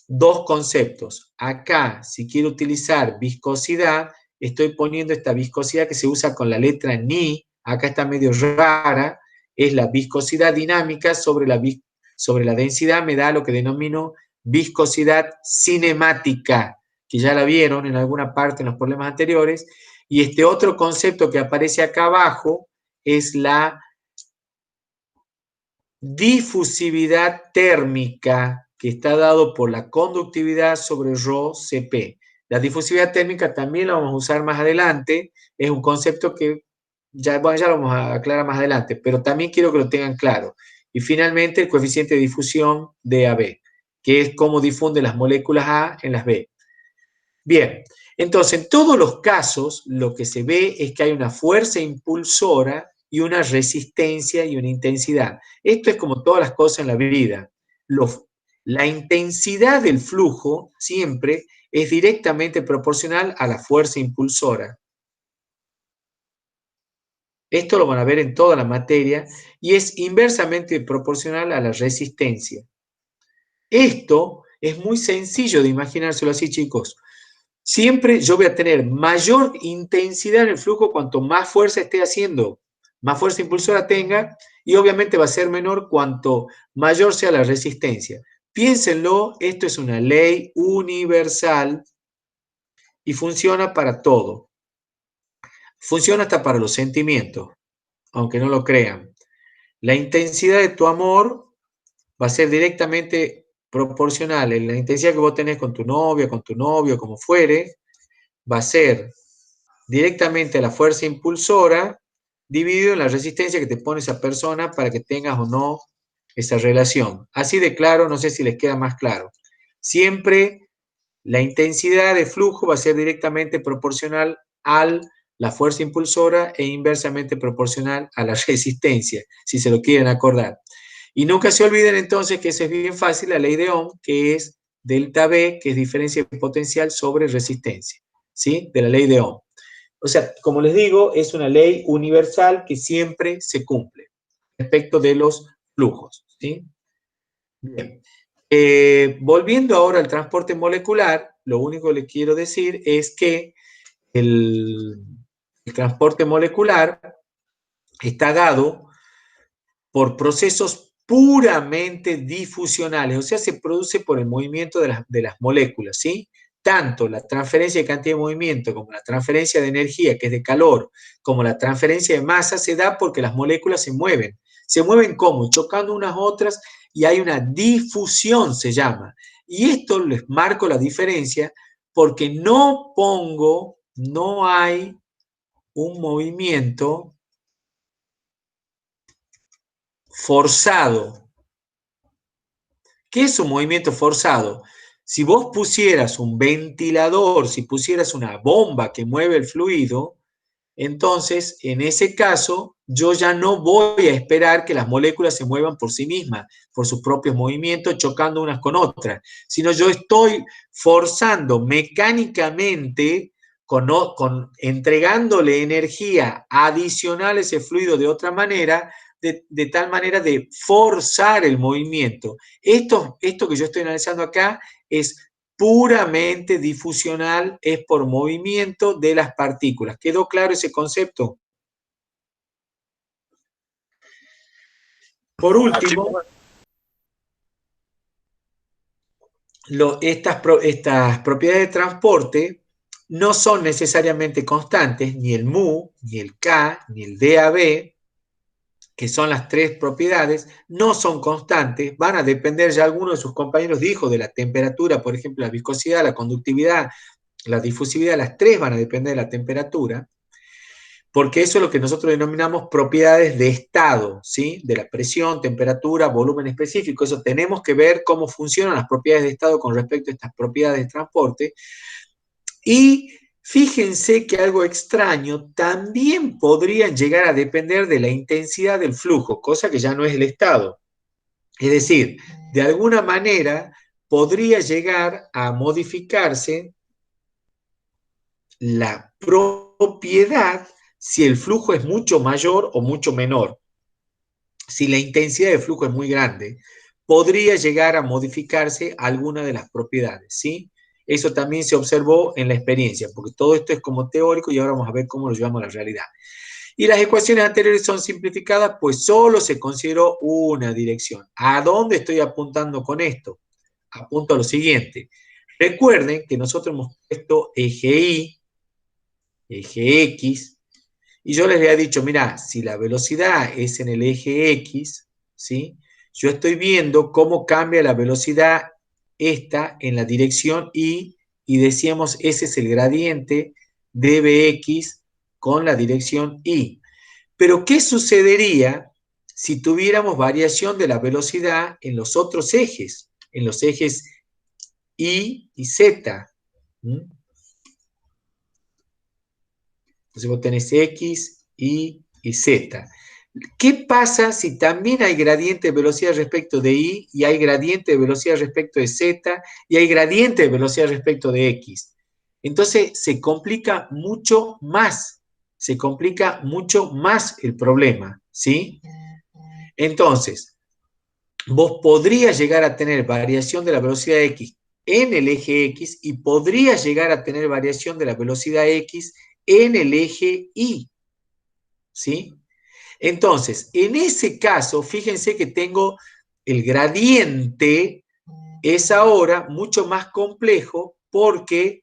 dos conceptos. Acá, si quiero utilizar viscosidad, estoy poniendo esta viscosidad que se usa con la letra ni, acá está medio rara, es la viscosidad dinámica sobre la densidad, me da lo que denomino viscosidad cinemática, que ya la vieron en alguna parte en los problemas anteriores, y este otro concepto que aparece acá abajo es la difusividad térmica, que está dado por la conductividad sobre ρCp. La difusividad térmica también la vamos a usar más adelante, es un concepto que ya lo vamos a aclarar más adelante, pero también quiero que lo tengan claro. Y finalmente el coeficiente de difusión de AB, que es cómo difunden las moléculas A en las B. Bien, entonces en todos los casos lo que se ve es que hay una fuerza impulsora y una resistencia y una intensidad. Esto es como todas las cosas en la vida. La intensidad del flujo siempre es directamente proporcional a la fuerza impulsora. Esto lo van a ver en toda la materia y es inversamente proporcional a la resistencia. Esto es muy sencillo de imaginárselo así, chicos. Siempre yo voy a tener mayor intensidad en el flujo cuanto más fuerza esté haciendo, más fuerza impulsora tenga, y obviamente va a ser menor cuanto mayor sea la resistencia. Piénsenlo, esto es una ley universal y funciona para todo. Funciona hasta para los sentimientos, aunque no lo crean. La intensidad de tu amor va a ser directamente proporcional. La intensidad que vos tenés con tu novia, con tu novio, como fuere, va a ser directamente a la fuerza impulsora dividido en la resistencia que te pone esa persona para que tengas o no esa relación. Así de claro, no sé si les queda más claro. Siempre la intensidad de flujo va a ser directamente proporcional a la fuerza impulsora e inversamente proporcional a la resistencia, si se lo quieren acordar. Y nunca se olviden entonces que eso es bien fácil, la ley de Ohm, que es delta B, que es diferencia de potencial sobre resistencia, ¿sí? De la ley de Ohm. O sea, como les digo, es una ley universal que siempre se cumple respecto de los flujos, ¿sí? Bien. Volviendo ahora al transporte molecular, lo único que les quiero decir es que el transporte molecular está dado por procesos puramente difusionales, o sea, se produce por el movimiento de las moléculas, ¿sí? Tanto la transferencia de cantidad de movimiento como la transferencia de energía, que es de calor, como la transferencia de masa, se da porque las moléculas se mueven. ¿Se mueven cómo? Chocando unas otras y hay una difusión, se llama. Y esto les marco la diferencia porque no hay un movimiento forzado. ¿Qué es un movimiento forzado? Si vos pusieras un ventilador, si pusieras una bomba que mueve el fluido, entonces en ese caso yo ya no voy a esperar que las moléculas se muevan por sí mismas, por sus propios movimientos, chocando unas con otras, sino yo estoy forzando mecánicamente, entregándole energía adicional a ese fluido de otra manera, de tal manera de forzar el movimiento. Esto que yo estoy analizando acá es puramente difusional, es por movimiento de las partículas. ¿Quedó claro ese concepto? Por último, estas propiedades de transporte no son necesariamente constantes, ni el mu, ni el K, ni el DAB, que son las tres propiedades, no son constantes, van a depender, ya alguno de sus compañeros dijo, de la temperatura, por ejemplo, la viscosidad, la conductividad, la difusividad, las tres van a depender de la temperatura, porque eso es lo que nosotros denominamos propiedades de estado, ¿sí? De la presión, temperatura, volumen específico. Eso tenemos que ver cómo funcionan las propiedades de estado con respecto a estas propiedades de transporte. Y fíjense que algo extraño, también podrían llegar a depender de la intensidad del flujo, cosa que ya no es el estado. Es decir, de alguna manera podría llegar a modificarse la propiedad si el flujo es mucho mayor o mucho menor. Si la intensidad de flujo es muy grande, podría llegar a modificarse alguna de las propiedades, ¿sí? Eso también se observó en la experiencia, porque todo esto es como teórico y ahora vamos a ver cómo lo llevamos a la realidad. Y las ecuaciones anteriores son simplificadas, pues solo se consideró una dirección. ¿A dónde estoy apuntando con esto? Apunto a lo siguiente. Recuerden que nosotros hemos puesto eje Y, eje X, y yo les había dicho, mira, si la velocidad es en el eje X, ¿sí? Yo estoy viendo cómo cambia la velocidad esta en la dirección Y, y decíamos, ese es el gradiente de Bx con la dirección Y. Pero, ¿qué sucedería si tuviéramos variación de la velocidad en los otros ejes? En los ejes Y y Z. Entonces vos tenés X, Y y Z. ¿Qué pasa si también hay gradiente de velocidad respecto de Y y hay gradiente de velocidad respecto de Z y hay gradiente de velocidad respecto de X? Entonces se complica mucho más. Se complica mucho más el problema, ¿sí? Entonces, vos podrías llegar a tener variación de la velocidad X en el eje X y podrías llegar a tener variación de la velocidad X en el eje Y, ¿sí? Entonces, en ese caso, fíjense que tengo el gradiente, es ahora mucho más complejo porque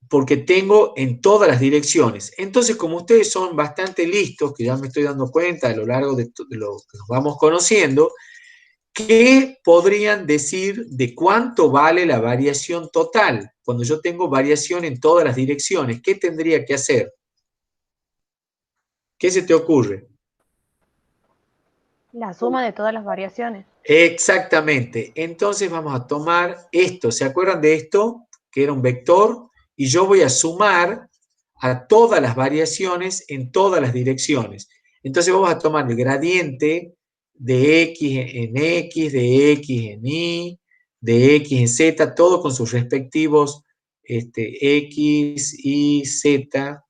porque tengo en todas las direcciones. Entonces, como ustedes son bastante listos, que ya me estoy dando cuenta a lo largo de lo que nos vamos conociendo, ¿qué podrían decir de cuánto vale la variación total? Cuando yo tengo variación en todas las direcciones, ¿qué tendría que hacer? ¿Qué se te ocurre? La suma de todas las variaciones. Exactamente. Entonces vamos a tomar esto. ¿Se acuerdan de esto? Que era un vector. Y yo voy a sumar a todas las variaciones en todas las direcciones. Entonces vamos a tomar el gradiente de X en X, de X en Y, de X en Z, todo con sus respectivos X, Y, Z.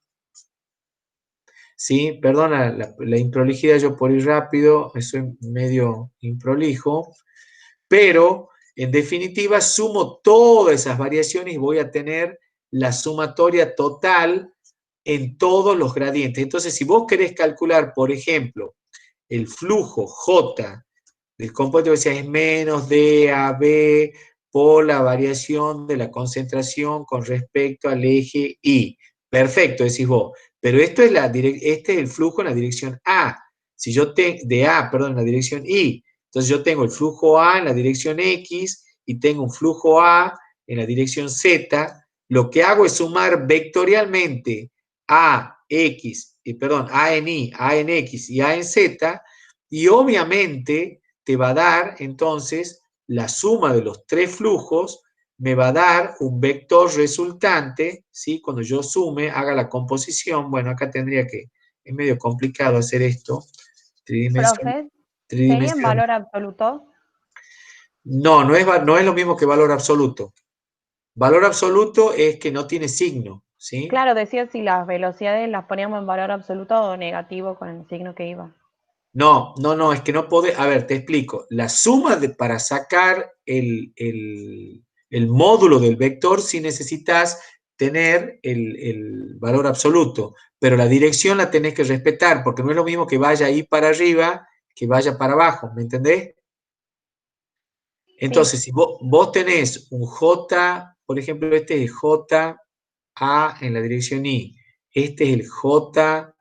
¿Sí? Perdona la improlijidad, yo por ir rápido, soy medio improlijo, pero en definitiva sumo todas esas variaciones y voy a tener la sumatoria total en todos los gradientes. Entonces, si vos querés calcular, por ejemplo, el flujo J del compuesto que decía es menos DAB por la variación de la concentración con respecto al eje Y. Perfecto, decís vos. Pero esto es este es el flujo en la dirección A. Si yo tengo, en la dirección Y. Entonces yo tengo el flujo A en la dirección X y tengo un flujo A en la dirección Z. Lo que hago es sumar vectorialmente A en Y, A en X y A en Z, y obviamente te va a dar entonces la suma de los tres flujos, me va a dar un vector resultante, ¿sí? Cuando yo sume, haga la composición, bueno, acá tendría que, es medio complicado hacer esto, Profe, ¿sería en valor absoluto? No, no es lo mismo que valor absoluto. Valor absoluto es que no tiene signo, ¿sí? Claro, decía si las velocidades las poníamos en valor absoluto o negativo con el signo que iba. No, es que no podés, a ver, te explico. La suma para sacar el módulo del vector, si necesitas tener el valor absoluto, pero la dirección la tenés que respetar, porque no es lo mismo que vaya ahí para arriba que vaya para abajo, ¿me entendés? Entonces, sí. Si vos tenés un J, por ejemplo, este es el JA en la dirección Y, este es el JA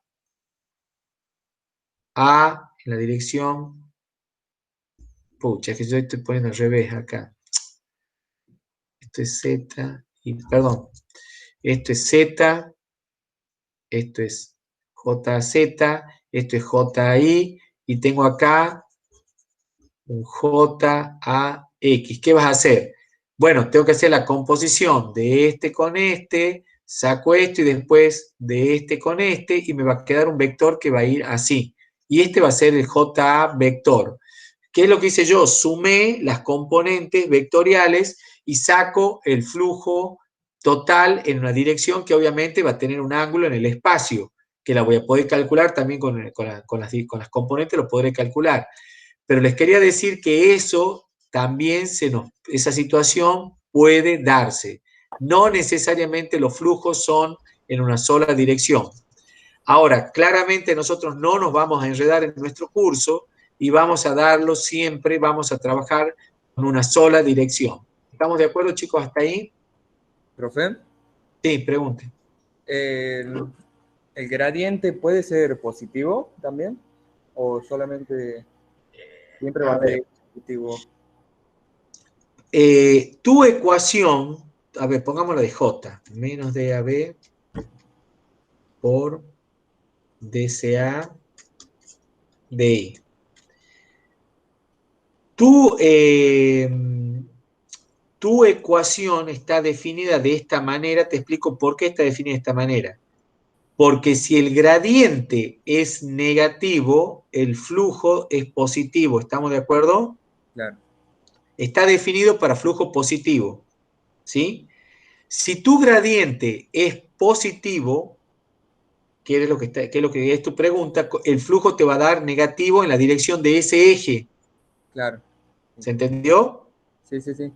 en la dirección... Pucha, es que yo estoy poniendo al revés acá. Esto es Z, perdón, esto es Z, esto es JZ, esto es JI, y tengo acá un JAX. ¿Qué vas a hacer? Bueno, tengo que hacer la composición de este con este, saco esto y después de este con este, y me va a quedar un vector que va a ir así. Y este va a ser el JA vector. ¿Qué es lo que hice yo? Sumé las componentes vectoriales y saco el flujo total en una dirección que obviamente va a tener un ángulo en el espacio, que la voy a poder calcular también con las componentes, lo podré calcular. Pero les quería decir que eso también esa situación puede darse. No necesariamente los flujos son en una sola dirección. Ahora, claramente nosotros no nos vamos a enredar en nuestro curso y vamos a darlo siempre, vamos a trabajar con una sola dirección. ¿Estamos de acuerdo, chicos, hasta ahí? Profe, Sí, pregunte. ¿el, el gradiente puede ser positivo también? ¿O solamente siempre va a ser positivo? Tu ecuación, a ver, pongámosla de J, menos DAB por DCA DI. Tu ecuación está definida de esta manera, te explico por qué está definida de esta manera. Porque si el gradiente es negativo, el flujo es positivo, ¿estamos de acuerdo? Claro. Está definido para flujo positivo, ¿sí? Si tu gradiente es positivo, que es lo que es tu pregunta, el flujo te va a dar negativo en la dirección de ese eje. Claro. ¿Se entendió? Sí, sí, sí.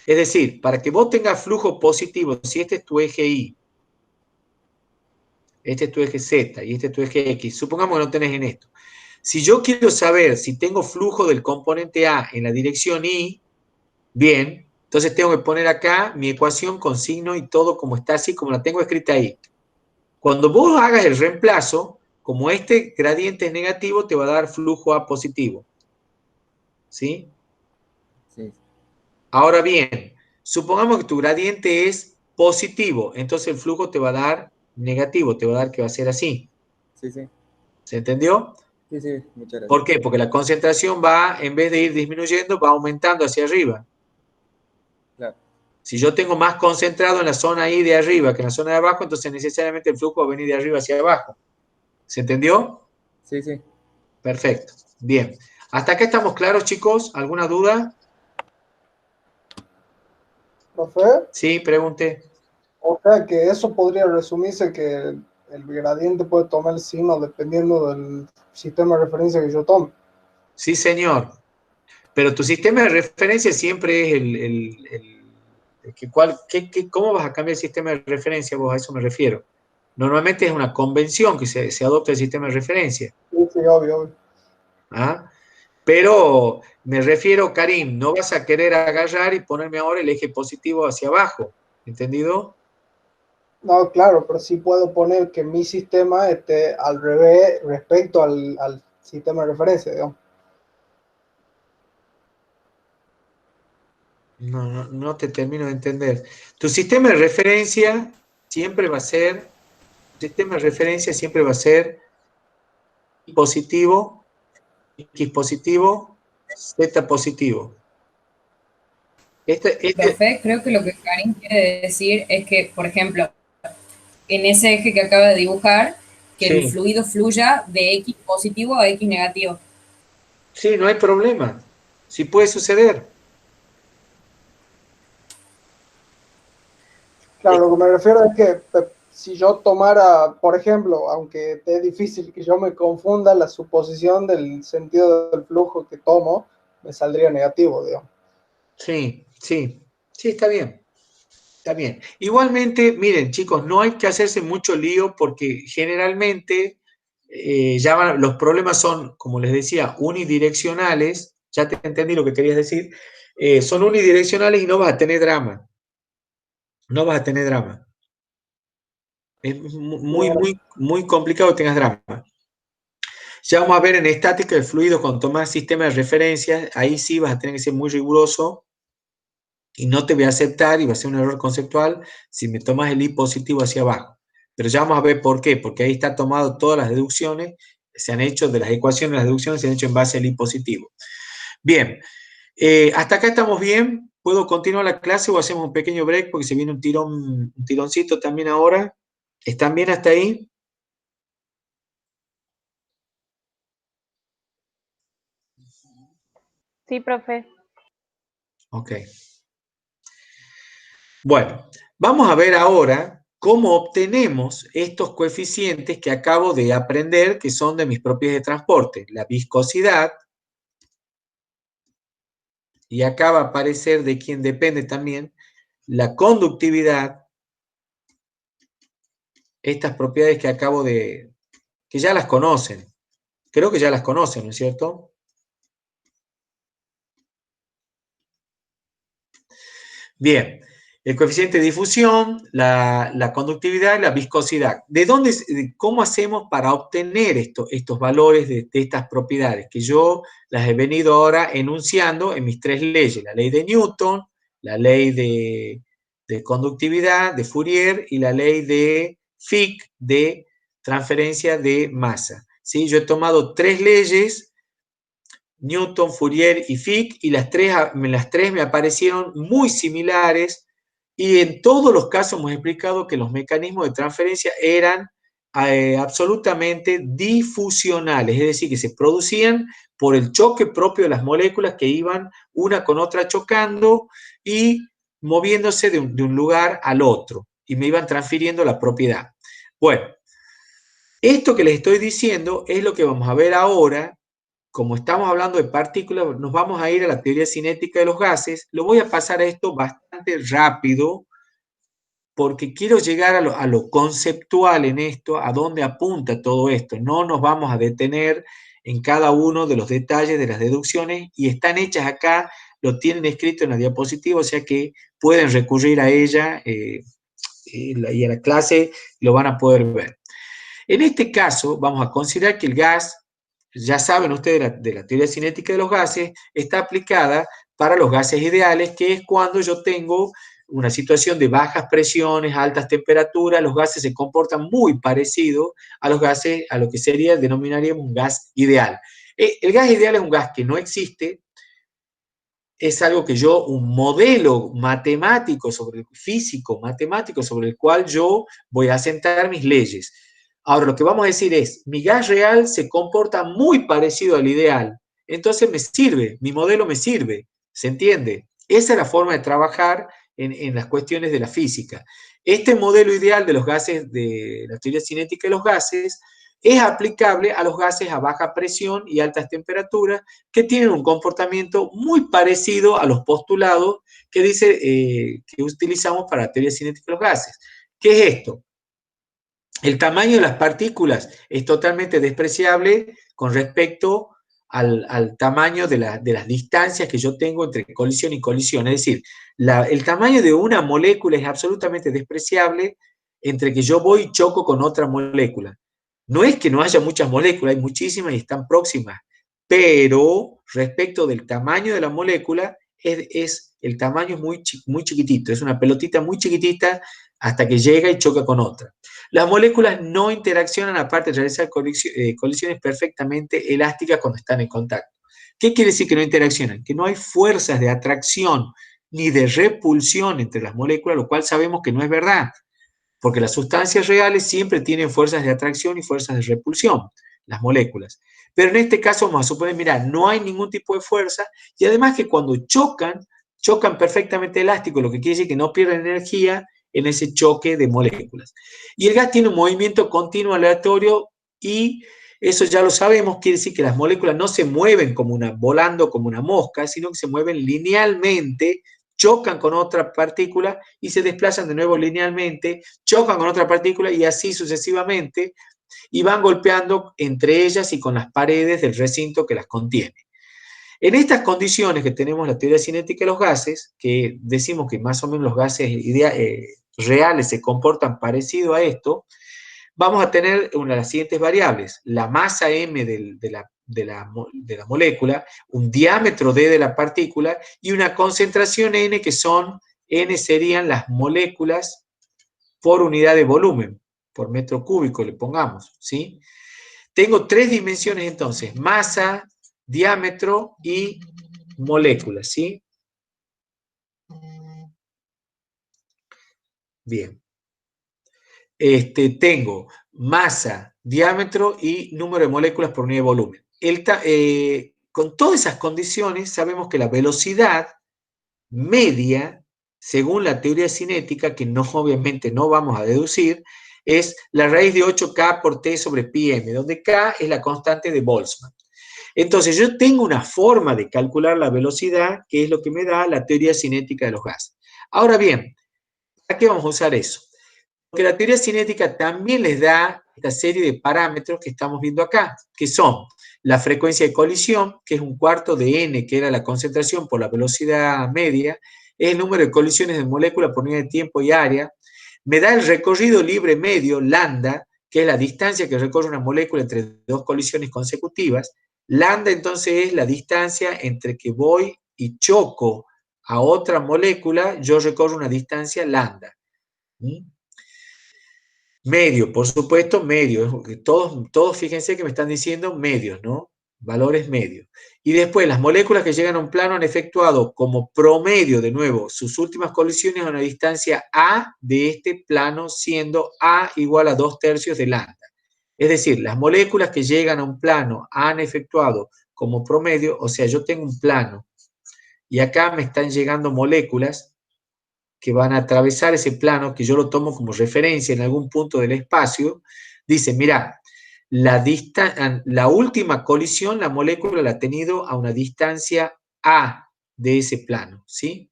Es decir, para que vos tengas flujo positivo, si este es tu eje Y, este es tu eje Z y este es tu eje X, supongamos que no tenés en esto. Si yo quiero saber si tengo flujo del componente A en la dirección Y, bien, entonces tengo que poner acá mi ecuación con signo y todo como está así, como la tengo escrita ahí. Cuando vos hagas el reemplazo, como este gradiente es negativo, te va a dar flujo A positivo. ¿Sí? Sí. Ahora bien, supongamos que tu gradiente es positivo, entonces el flujo te va a dar negativo, te va a dar que va a ser así. Sí, sí. ¿Se entendió? Sí, sí, muchas gracias. ¿Por qué? Porque la concentración va, en vez de ir disminuyendo, va aumentando hacia arriba. Claro. Si yo tengo más concentrado en la zona ahí de arriba que en la zona de abajo, entonces necesariamente el flujo va a venir de arriba hacia abajo. ¿Se entendió? Sí, sí. Perfecto. Bien. ¿Hasta acá estamos claros, chicos? ¿Alguna duda? Profe, Sí, pregunte. o sea que eso podría resumirse que el gradiente puede tomar el signo dependiendo del sistema de referencia que yo tome. Sí, señor. Pero tu sistema de referencia siempre es ¿cómo vas a cambiar el sistema de referencia vos? A eso me refiero. Normalmente es una convención que se adopta el sistema de referencia. Sí, sí, obvio, obvio. ¿Ah? Pero me refiero, Karim, no vas a querer agarrar y ponerme ahora el eje positivo hacia abajo. ¿Entendido? No, claro, pero sí puedo poner que mi sistema esté al revés respecto al sistema de referencia, digamos. No te termino de entender. Tu sistema de referencia siempre va a ser, Y positivo, X positivo, Z positivo. Profe, creo que lo que Karin quiere decir es que, por ejemplo, en ese eje que acaba de dibujar, que el Sí, fluido fluya de X positivo a X negativo. sí, no hay problema. Sí puede suceder. Claro, lo que me refiero es que si yo tomara, por ejemplo, aunque es difícil que yo me confunda la suposición del sentido del flujo que tomo, me saldría negativo, digamos. Sí, sí, sí, está bien. Está bien. Igualmente, miren, chicos, no hay que hacerse mucho lío porque generalmente los problemas son, como les decía, unidireccionales. Ya te entendí lo que querías decir. Son unidireccionales y no vas a tener drama. No vas a tener drama. Es muy complicado que tengas drama. Ya vamos a ver en estática el fluido con tomar sistema de referencia. Ahí sí vas a tener que ser muy riguroso y no te voy a aceptar y va a ser un error conceptual si me tomas el I positivo hacia abajo. Pero ya vamos a ver por qué, porque ahí está tomado todas las deducciones, se han hecho de las ecuaciones, las deducciones se han hecho en base al I positivo. Bien, hasta acá estamos bien. ¿Puedo continuar la clase o hacemos un pequeño break porque se viene un tironcito también ahora? ¿Están bien hasta ahí? Sí, profe. Ok. Bueno, vamos a ver ahora cómo obtenemos estos coeficientes que acabo de aprender, que son de mis propiedades de transporte. La viscosidad, y acá va a aparecer de quién depende también, la conductividad, estas propiedades que acabo de, que ya las conocen. Creo que ya las conocen, ¿no es cierto? Bien, el coeficiente de difusión, la conductividad y la viscosidad. ¿Cómo hacemos para obtener estos valores de estas propiedades? Que yo las he venido ahora enunciando en mis 3 leyes. La ley de Newton, la ley de conductividad de Fourier y la ley de Fick de transferencia de masa. ¿Sí? Yo he tomado 3 leyes, Newton, Fourier y Fick, y las tres me aparecieron muy similares, y en todos los casos hemos explicado que los mecanismos de transferencia eran absolutamente difusionales, es decir, que se producían por el choque propio de las moléculas que iban una con otra chocando y moviéndose de un lugar al otro, y me iban transfiriendo la propiedad. Bueno, esto que les estoy diciendo es lo que vamos a ver ahora. Como estamos hablando de partículas, nos vamos a ir a la teoría cinética de los gases. Lo voy a pasar a esto bastante rápido, porque quiero llegar a lo conceptual en esto, a dónde apunta todo esto. No nos vamos a detener en cada uno de los detalles de las deducciones, y están hechas acá, lo tienen escrito en la diapositiva, o sea que pueden recurrir a ella y a la clase lo van a poder ver. En este caso, vamos a considerar que el gas, ya saben ustedes de la teoría cinética de los gases, está aplicada para los gases ideales, que es cuando yo tengo una situación de bajas presiones, altas temperaturas. Los gases se comportan muy parecido a los gases, a lo que sería, denominaríamos un gas ideal. El gas ideal es un gas que no existe, es algo que un modelo matemático, físico, matemático, sobre el cual yo voy a asentar mis leyes. Ahora, lo que vamos a decir es, mi gas real se comporta muy parecido al ideal, entonces me sirve, mi modelo me sirve, ¿se entiende? Esa es la forma de trabajar en las cuestiones de la física. Este modelo ideal de los gases, de la teoría cinética de los gases, es aplicable a los gases a baja presión y altas temperaturas, que tienen un comportamiento muy parecido a los postulados que que utilizamos para la teoría cinética de los gases. ¿Qué es esto? El tamaño de las partículas es totalmente despreciable con respecto al tamaño de las distancias que yo tengo entre colisión y colisión. Es decir, el tamaño de una molécula es absolutamente despreciable entre que yo voy y choco con otra molécula. No es que no haya muchas moléculas, hay muchísimas y están próximas, pero respecto del tamaño de la molécula, el tamaño es muy chiquitito, es una pelotita muy chiquitita hasta que llega y choca con otra. Las moléculas no interaccionan, aparte de realizar colisiones perfectamente elásticas cuando están en contacto. ¿Qué quiere decir que no interaccionan? Que no hay fuerzas de atracción ni de repulsión entre las moléculas, lo cual sabemos que no es verdad, porque las sustancias reales siempre tienen fuerzas de atracción y fuerzas de repulsión, las moléculas. Pero en este caso vamos a suponer, mira, no hay ningún tipo de fuerza, y además que cuando chocan perfectamente elástico, lo que quiere decir que no pierden energía en ese choque de moléculas. Y el gas tiene un movimiento continuo aleatorio, y eso ya lo sabemos, quiere decir que las moléculas no se mueven volando como una mosca, sino que se mueven linealmente, chocan con otra partícula y se desplazan de nuevo linealmente, chocan con otra partícula y así sucesivamente, y van golpeando entre ellas y con las paredes del recinto que las contiene. En estas condiciones que tenemos la teoría cinética de los gases, que decimos que más o menos los gases reales se comportan parecido a esto, vamos a tener una de las siguientes variables: la masa m de la molécula, un diámetro d de la partícula y una concentración n, que n serían las moléculas por unidad de volumen, por metro cúbico le pongamos, ¿sí? Tengo 3 dimensiones entonces: masa, diámetro y moléculas, ¿sí? Bien. Tengo masa, diámetro y número de moléculas por unidad de volumen. Con todas esas condiciones sabemos que la velocidad media, según la teoría cinética, que no, obviamente no vamos a deducir, es la raíz de 8K por T sobre pi m, donde K es la constante de Boltzmann. Entonces, yo tengo una forma de calcular la velocidad, que es lo que me da la teoría cinética de los gases. Ahora bien, ¿para qué vamos a usar eso? Porque la teoría cinética también les da esta serie de parámetros que estamos viendo acá, que son la frecuencia de colisión, que es 1/4 de n, que era la concentración por la velocidad media, es el número de colisiones de moléculas por unidad de tiempo y área, me da el recorrido libre medio, lambda, que es la distancia que recorre una molécula entre dos colisiones consecutivas. Lambda entonces es la distancia entre que voy y choco a otra molécula, yo recorro una distancia lambda. Medio, por supuesto, medio. Todos fíjense que me están diciendo medios, ¿no? Valores medios. Y después, las moléculas que llegan a un plano han efectuado como promedio, de nuevo, sus últimas colisiones a una distancia A de este plano, siendo A igual a 2/3 de lambda. Es decir, las moléculas que llegan a un plano han efectuado como promedio, o sea, yo tengo un plano y acá me están llegando moléculas que van a atravesar ese plano, que yo lo tomo como referencia en algún punto del espacio. Dice, mira, la última colisión la molécula la ha tenido a una distancia A de ese plano, ¿sí?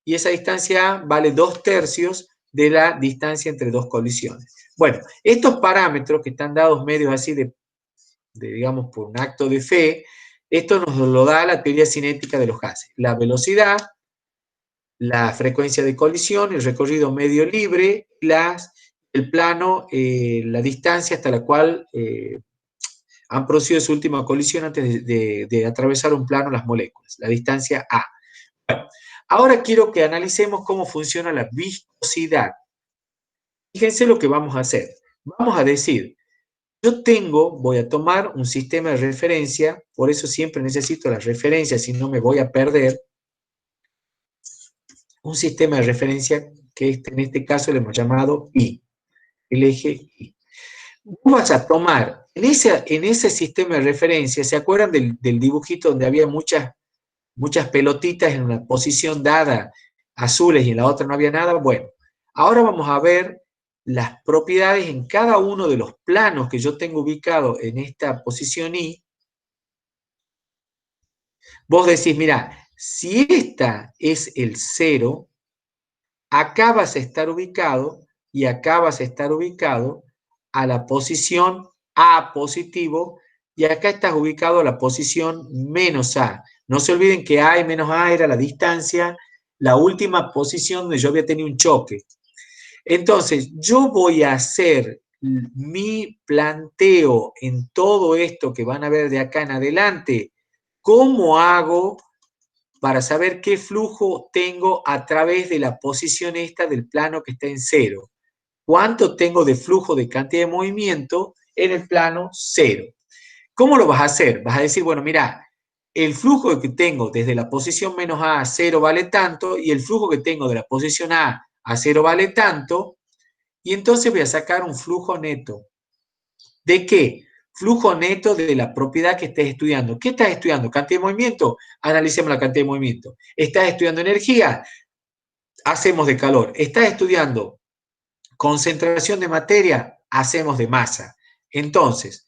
Y esa distancia A vale 2/3 de la distancia entre dos colisiones. Bueno, estos parámetros que están dados medios así digamos, por un acto de fe, esto nos lo da la teoría cinética de los gases. La velocidad, la frecuencia de colisión, el recorrido medio libre, el plano, la distancia hasta la cual han producido su última colisión antes de atravesar un plano las moléculas, la distancia A. Bueno, ahora quiero que analicemos cómo funciona la viscosidad. Fíjense lo que vamos a hacer. Vamos a decir, voy a tomar un sistema de referencia, por eso siempre necesito las referencias, si no me voy a perder. Un sistema de referencia que en este caso le hemos llamado I, el eje I. Vos vas a tomar, en ese sistema de referencia, ¿se acuerdan del dibujito donde había muchas pelotitas en una posición dada, azules, y en la otra no había nada? Bueno, ahora vamos a ver las propiedades en cada uno de los planos que yo tengo ubicado en esta posición I. Vos decís, mira, si esta es el 0, acá vas a estar ubicado y acá vas a estar ubicado a la posición A positivo y acá estás ubicado a la posición menos A. No se olviden que A y menos A era la distancia, la última posición donde yo había tenido un choque. Entonces, yo voy a hacer mi planteo en todo esto que van a ver de acá en adelante. ¿Cómo hago para saber qué flujo tengo a través de la posición esta del plano que está en 0? ¿Cuánto tengo de flujo de cantidad de movimiento en el plano 0? ¿Cómo lo vas a hacer? Vas a decir, bueno, mira, el flujo que tengo desde la posición menos A a 0 vale tanto, y el flujo que tengo de la posición A a 0 vale tanto, y entonces voy a sacar un flujo neto. ¿De qué? Flujo neto de la propiedad que estés estudiando. ¿Qué estás estudiando? ¿Cantidad de movimiento? Analicemos la cantidad de movimiento. ¿Estás estudiando energía? Hacemos de calor. ¿Estás estudiando concentración de materia? Hacemos de masa. Entonces,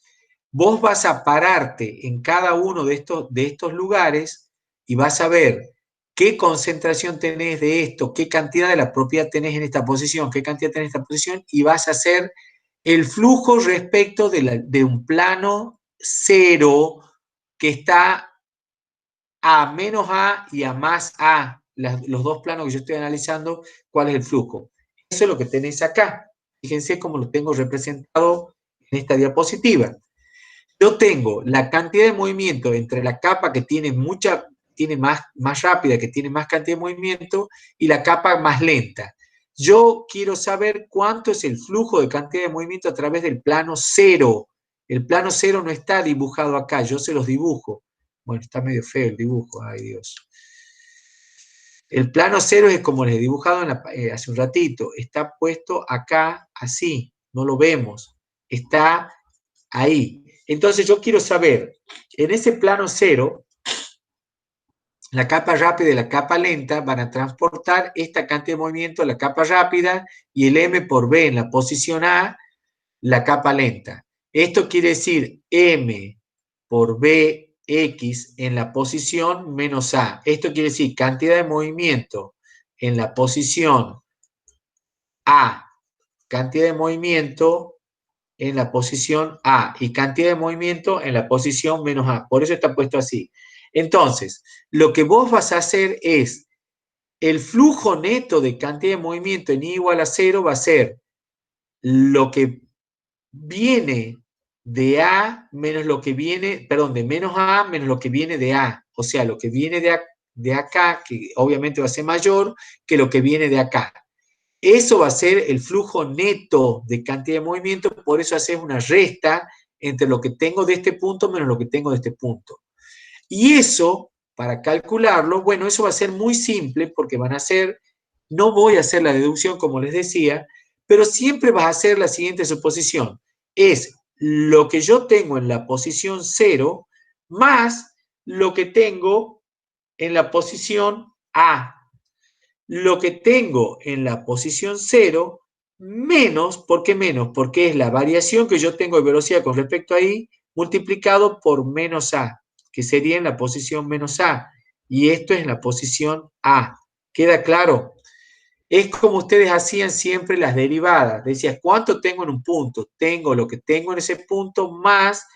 vos vas a pararte en cada uno de estos lugares y vas a ver qué concentración tenés de esto, qué cantidad de la propiedad tenés en esta posición, qué cantidad tenés en esta posición, y vas a hacer el flujo respecto de un plano 0 que está a menos A y a más A, los dos planos que yo estoy analizando, cuál es el flujo. Eso es lo que tenés acá. Fíjense cómo lo tengo representado en esta diapositiva. Yo tengo la cantidad de movimiento entre la capa que tiene más rápida, que tiene más cantidad de movimiento, y la capa más lenta. Yo quiero saber cuánto es el flujo de cantidad de movimiento a través del plano 0. El plano 0 no está dibujado acá, yo se los dibujo. Bueno, está medio feo el dibujo, ay Dios. El plano 0 es como les he dibujado hace un ratito. Está puesto acá, así, no lo vemos. Está ahí. Entonces yo quiero saber, en ese plano 0, la capa rápida y la capa lenta van a transportar esta cantidad de movimiento a la capa rápida y el m por b en la posición A, la capa lenta. Esto quiere decir m por bx en la posición menos A. Esto quiere decir cantidad de movimiento en la posición A, cantidad de movimiento en la posición A y cantidad de movimiento en la posición menos A. Por eso está puesto así. Entonces, lo que vos vas a hacer es el flujo neto de cantidad de movimiento en I igual a 0 va a ser lo que viene de A menos lo que viene, perdón, de menos A menos lo que viene de A. O sea, lo que viene de acá, que obviamente va a ser mayor que lo que viene de acá. Eso va a ser el flujo neto de cantidad de movimiento, por eso haces una resta entre lo que tengo de este punto menos lo que tengo de este punto. Y eso, para calcularlo, bueno, eso va a ser muy simple porque van a ser, no voy a hacer la deducción como les decía, pero siempre vas a hacer la siguiente suposición. Es lo que yo tengo en la posición 0 más lo que tengo en la posición A. Lo que tengo en la posición 0 menos, ¿por qué menos? Porque es la variación que yo tengo de velocidad con respecto a I multiplicado por menos A, que sería en la posición menos A. Y esto es en la posición A. ¿Queda claro? Es como ustedes hacían siempre las derivadas. Decías, ¿cuánto tengo en un punto? Tengo lo que tengo en ese punto más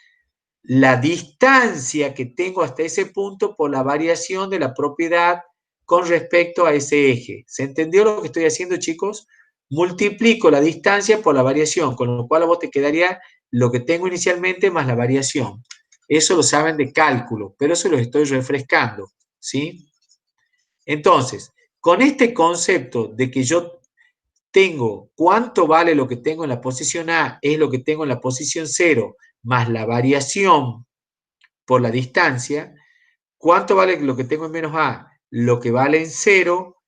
la distancia que tengo hasta ese punto por la variación de la propiedad con respecto a ese eje. ¿Se entendió lo que estoy haciendo, chicos? Multiplico la distancia por la variación, con lo cual a vos te quedaría lo que tengo inicialmente más la variación. Eso lo saben de cálculo, pero eso lo estoy refrescando, ¿sí? Entonces, con este concepto de que yo tengo cuánto vale lo que tengo en la posición A, es lo que tengo en la posición 0, más la variación por la distancia, ¿cuánto vale lo que tengo en menos A? Lo que vale en 0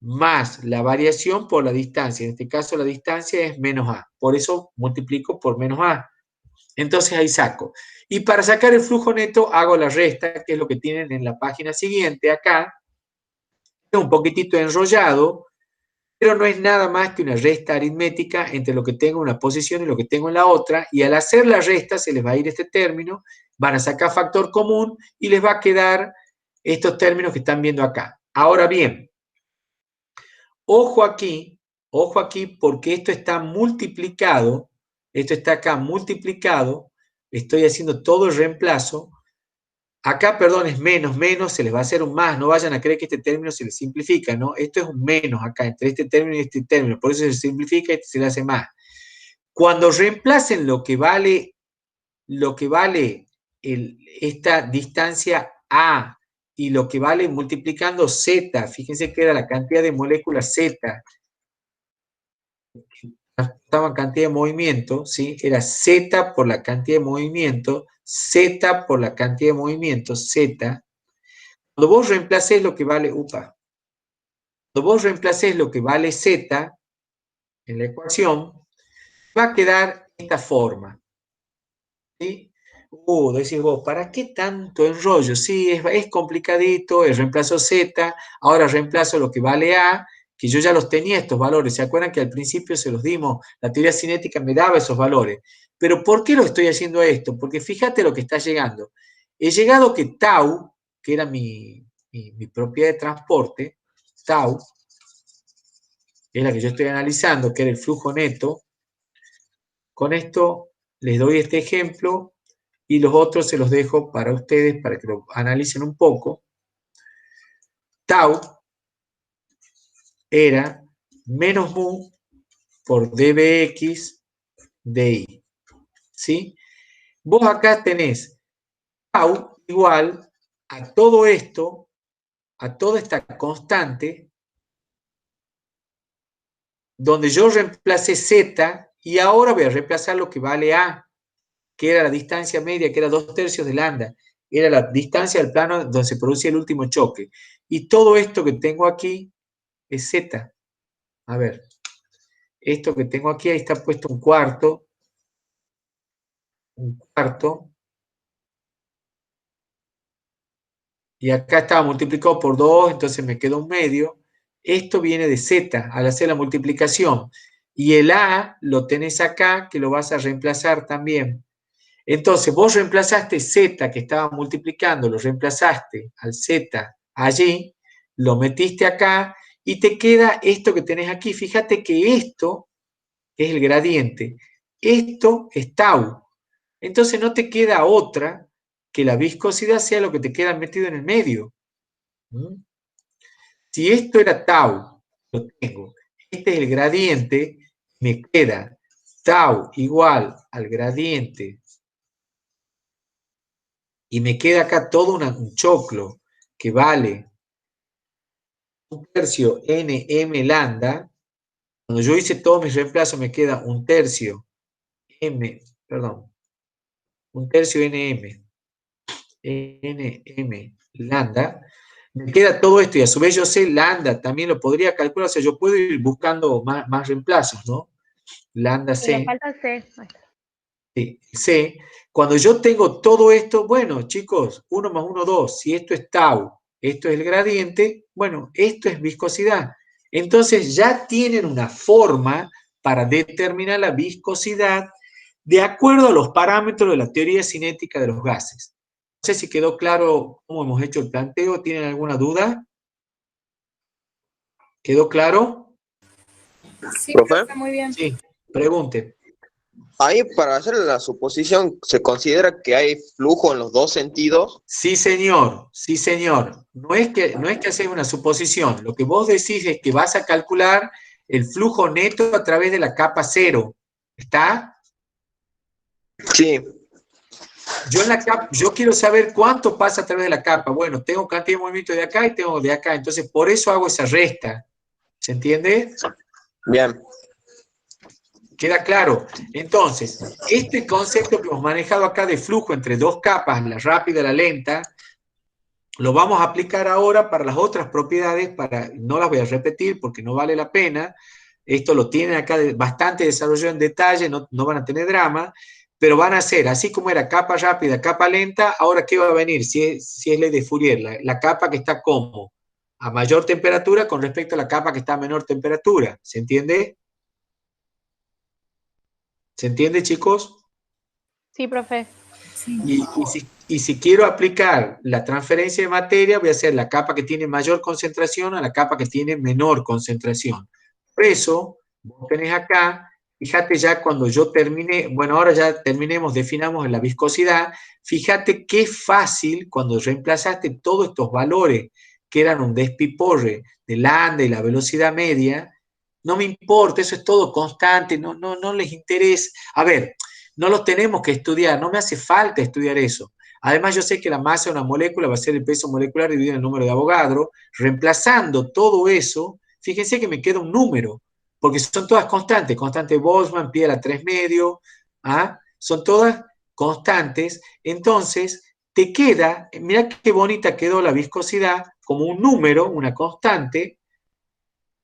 más la variación por la distancia. En este caso la distancia es menos A. Por eso multiplico por menos A. Entonces ahí saco. Y para sacar el flujo neto hago la resta, que es lo que tienen en la página siguiente acá. Es un poquitito enrollado, pero no es nada más que una resta aritmética entre lo que tengo en una posición y lo que tengo en la otra, y al hacer la resta se les va a ir este término, van a sacar factor común y les va a quedar estos términos que están viendo acá. Ahora bien, ojo aquí porque esto está multiplicado, esto está acá multiplicado, estoy haciendo todo el reemplazo. Acá, perdón, es menos, menos, se les va a hacer un más, no vayan a creer que este término se les simplifica, ¿no? Esto es un menos acá, entre este término y este término, por eso se simplifica y se le hace más. Cuando reemplacen lo que vale esta distancia A y lo que vale multiplicando Z, fíjense que era la cantidad de moléculas Z, estaban cantidad de movimiento, ¿sí? Era Z por la cantidad de movimiento, Z por la cantidad de movimiento, Z. Cuando vos reemplacés lo que vale, cuando vos reemplacés lo que vale Z en la ecuación, va a quedar esta forma. ¿Sí? Decís vos, ¿para qué tanto enrollo? Sí, es complicadito, el reemplazo Z, ahora reemplazo lo que vale A, que yo ya los tenía estos valores. ¿Se acuerdan que al principio se los dimos? La teoría cinética me daba esos valores. Pero ¿por qué lo estoy haciendo esto? Porque fíjate lo que está llegando. He llegado que tau, que era mi propiedad de transporte, tau, es la que yo estoy analizando, que era el flujo neto. Con esto les doy este ejemplo y los otros se los dejo para ustedes, para que lo analicen un poco. Tau era menos mu por dbx di. ¿Sí? Vos acá tenés tau igual a todo esto, a toda esta constante, donde yo reemplacé z y ahora voy a reemplazar lo que vale a, que era la distancia media, que era 2/3 de lambda, era la distancia del plano donde se produce el último choque. Y todo esto que tengo aquí es z. A ver, esto que tengo aquí, ahí está puesto un cuarto, y acá estaba multiplicado por 2, entonces me quedó un medio. Esto viene de z al hacer la multiplicación. Y el a lo tenés acá, que lo vas a reemplazar también. Entonces, vos reemplazaste z que estaba multiplicando, lo reemplazaste al z allí, lo metiste acá, y te queda esto que tenés aquí. Fíjate que esto es el gradiente. Esto es tau. Entonces no te queda otra que la viscosidad sea lo que te queda metido en el medio. Si esto era tau, lo tengo. Este es el gradiente, me queda tau igual al gradiente. Y me queda acá todo un choclo que vale 1/3 nm lambda. Cuando yo hice todos mis reemplazos me queda 1/3 m, perdón, 1/3 nm lambda. Me queda todo esto y a su vez yo sé lambda, también lo podría calcular, o sea, yo puedo ir buscando más reemplazos, ¿no? Lambda Y le C. falta C. Sí, C. Cuando yo tengo todo esto, bueno, chicos, 1 más 1, 2. Si esto es tau, esto es el gradiente, bueno, esto es viscosidad. Entonces ya tienen una forma para determinar la viscosidad de acuerdo a los parámetros de la teoría cinética de los gases. No sé si quedó claro cómo hemos hecho el planteo. ¿Tienen alguna duda? ¿Quedó claro? Sí, ¿Profe? está muy bien. Sí, pregunten. Ahí, para hacer la suposición, ¿se considera que hay flujo en los dos sentidos? Sí, señor, sí, señor. No es que haces una suposición. Lo que vos decís es que vas a calcular el flujo neto a través de la capa cero. ¿Está? Sí. Yo quiero saber cuánto pasa a través de la capa. Bueno, tengo cantidad de movimiento de acá y tengo de acá. Entonces, por eso hago esa resta. ¿Se entiende? Bien. ¿Queda claro? Entonces, este concepto que hemos manejado acá de flujo entre dos capas, la rápida y la lenta, lo vamos a aplicar ahora para las otras propiedades, no las voy a repetir porque no vale la pena. Esto lo tienen acá bastante desarrollado en detalle, no van a tener drama, pero van a ser, así como era capa rápida, capa lenta, ahora ¿qué va a venir? Si es ley de Fourier, la capa que está como a mayor temperatura con respecto a la capa que está a menor temperatura. ¿Se entiende? ¿Se entiende, chicos? Sí, profe. Y si quiero aplicar la transferencia de materia, voy a hacer la capa que tiene mayor concentración a la capa que tiene menor concentración. Por eso, vos tenés acá, fíjate ya cuando yo terminé, bueno, ahora ya terminemos, definamos la viscosidad, fíjate qué fácil cuando reemplazaste todos estos valores que eran un despiporre de lambda y la velocidad media, no me importa, eso es todo constante, no les interesa. A ver, no los tenemos que estudiar, no me hace falta estudiar eso. Además, yo sé que la masa de una molécula va a ser el peso molecular dividido en el número de Avogadro. Reemplazando todo eso, fíjense que me queda un número, porque son todas constantes. Constante Boltzmann, pi a la 3 medio, ¿ah? Son todas constantes. Entonces, te queda, mirá qué bonita quedó la viscosidad, como un número, una constante,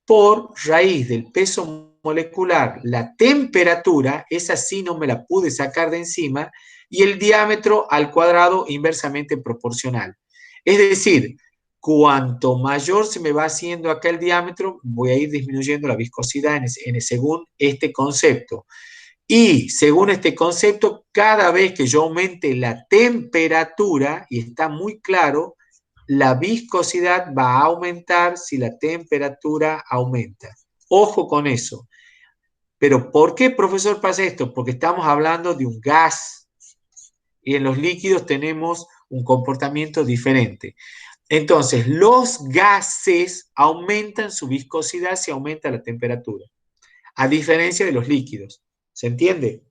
por raíz del peso molecular, la temperatura, esa sí no me la pude sacar de encima, y el diámetro al cuadrado inversamente proporcional. Es decir, cuanto mayor se me va haciendo acá el diámetro, voy a ir disminuyendo la viscosidad según este concepto. Y según este concepto, cada vez que yo aumente la temperatura, y está muy claro, la viscosidad va a aumentar si la temperatura aumenta. Ojo con eso. Pero ¿por qué, profesor, pasa esto? Porque estamos hablando de un gas y en los líquidos tenemos un comportamiento diferente. Entonces, los gases aumentan su viscosidad si aumenta la temperatura, a diferencia de los líquidos. ¿Se entiende?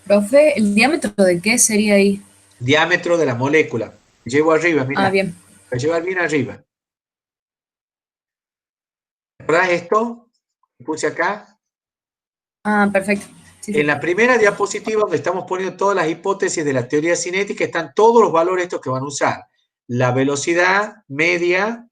Profe, ¿el diámetro de qué sería ahí? Diámetro de la molécula. Llevo arriba, mira. Ah, bien. Voy a llevar bien arriba. ¿Verdad esto? Puse acá. Ah, perfecto. Sí, sí. En la primera diapositiva, donde estamos poniendo todas las hipótesis de la teoría cinética, están todos los valores estos que van a usar. La velocidad media,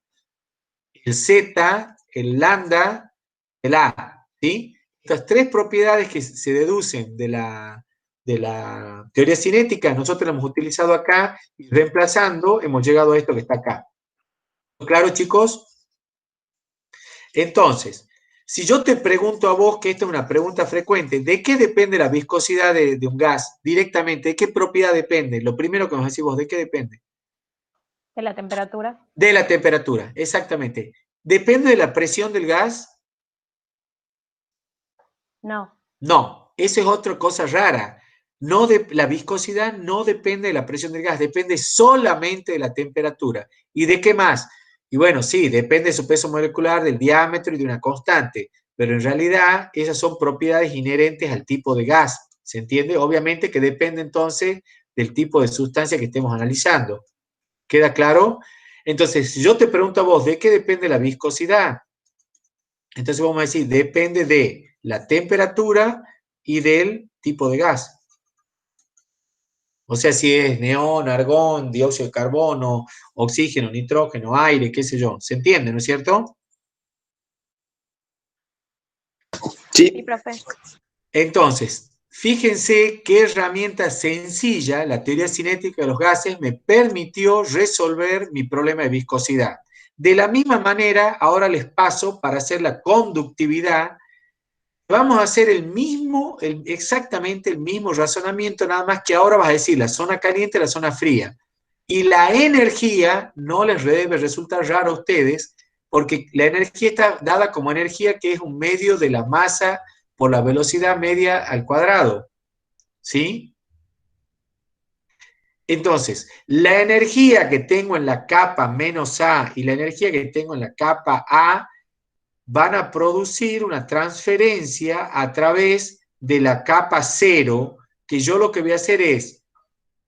el z, el lambda, el a. ¿Sí? Estas tres propiedades que se deducen de la de la teoría cinética, nosotros la hemos utilizado acá y reemplazando hemos llegado a esto que está acá. ¿Claro, chicos? Entonces, si yo te pregunto a vos, que esta es una pregunta frecuente, ¿de qué depende la viscosidad de un gas directamente? ¿De qué propiedad depende? Lo primero que nos decís vos, ¿de qué depende? ¿De la temperatura? De la temperatura, exactamente. ¿Depende de la presión del gas? No. No, eso es otra cosa rara. No la viscosidad no depende de la presión del gas, depende solamente de la temperatura. ¿Y de qué más? Y bueno, sí, depende de su peso molecular, del diámetro y de una constante, pero en realidad esas son propiedades inherentes al tipo de gas. ¿Se entiende? Obviamente que depende entonces del tipo de sustancia que estemos analizando. ¿Queda claro? Entonces, si yo te pregunto a vos, ¿de qué depende la viscosidad? Entonces vamos a decir, depende de la temperatura y del tipo de gas. O sea, si es neón, argón, dióxido de carbono, oxígeno, nitrógeno, aire, qué sé yo. ¿Se entiende, no es cierto? Sí, profe. Entonces, fíjense qué herramienta sencilla, la teoría cinética de los gases, me permitió resolver mi problema de viscosidad. De la misma manera, ahora les paso para hacer la conductividad. Vamos a hacer exactamente el mismo razonamiento, nada más que ahora vas a decir la zona caliente y la zona fría. Y la energía no les debe resultar raro a ustedes, porque la energía está dada como energía que es un medio de la masa por la velocidad media al cuadrado. ¿Sí? Entonces, la energía que tengo en la capa menos A y la energía que tengo en la capa A van a producir una transferencia a través de la capa cero, que yo lo que voy a hacer es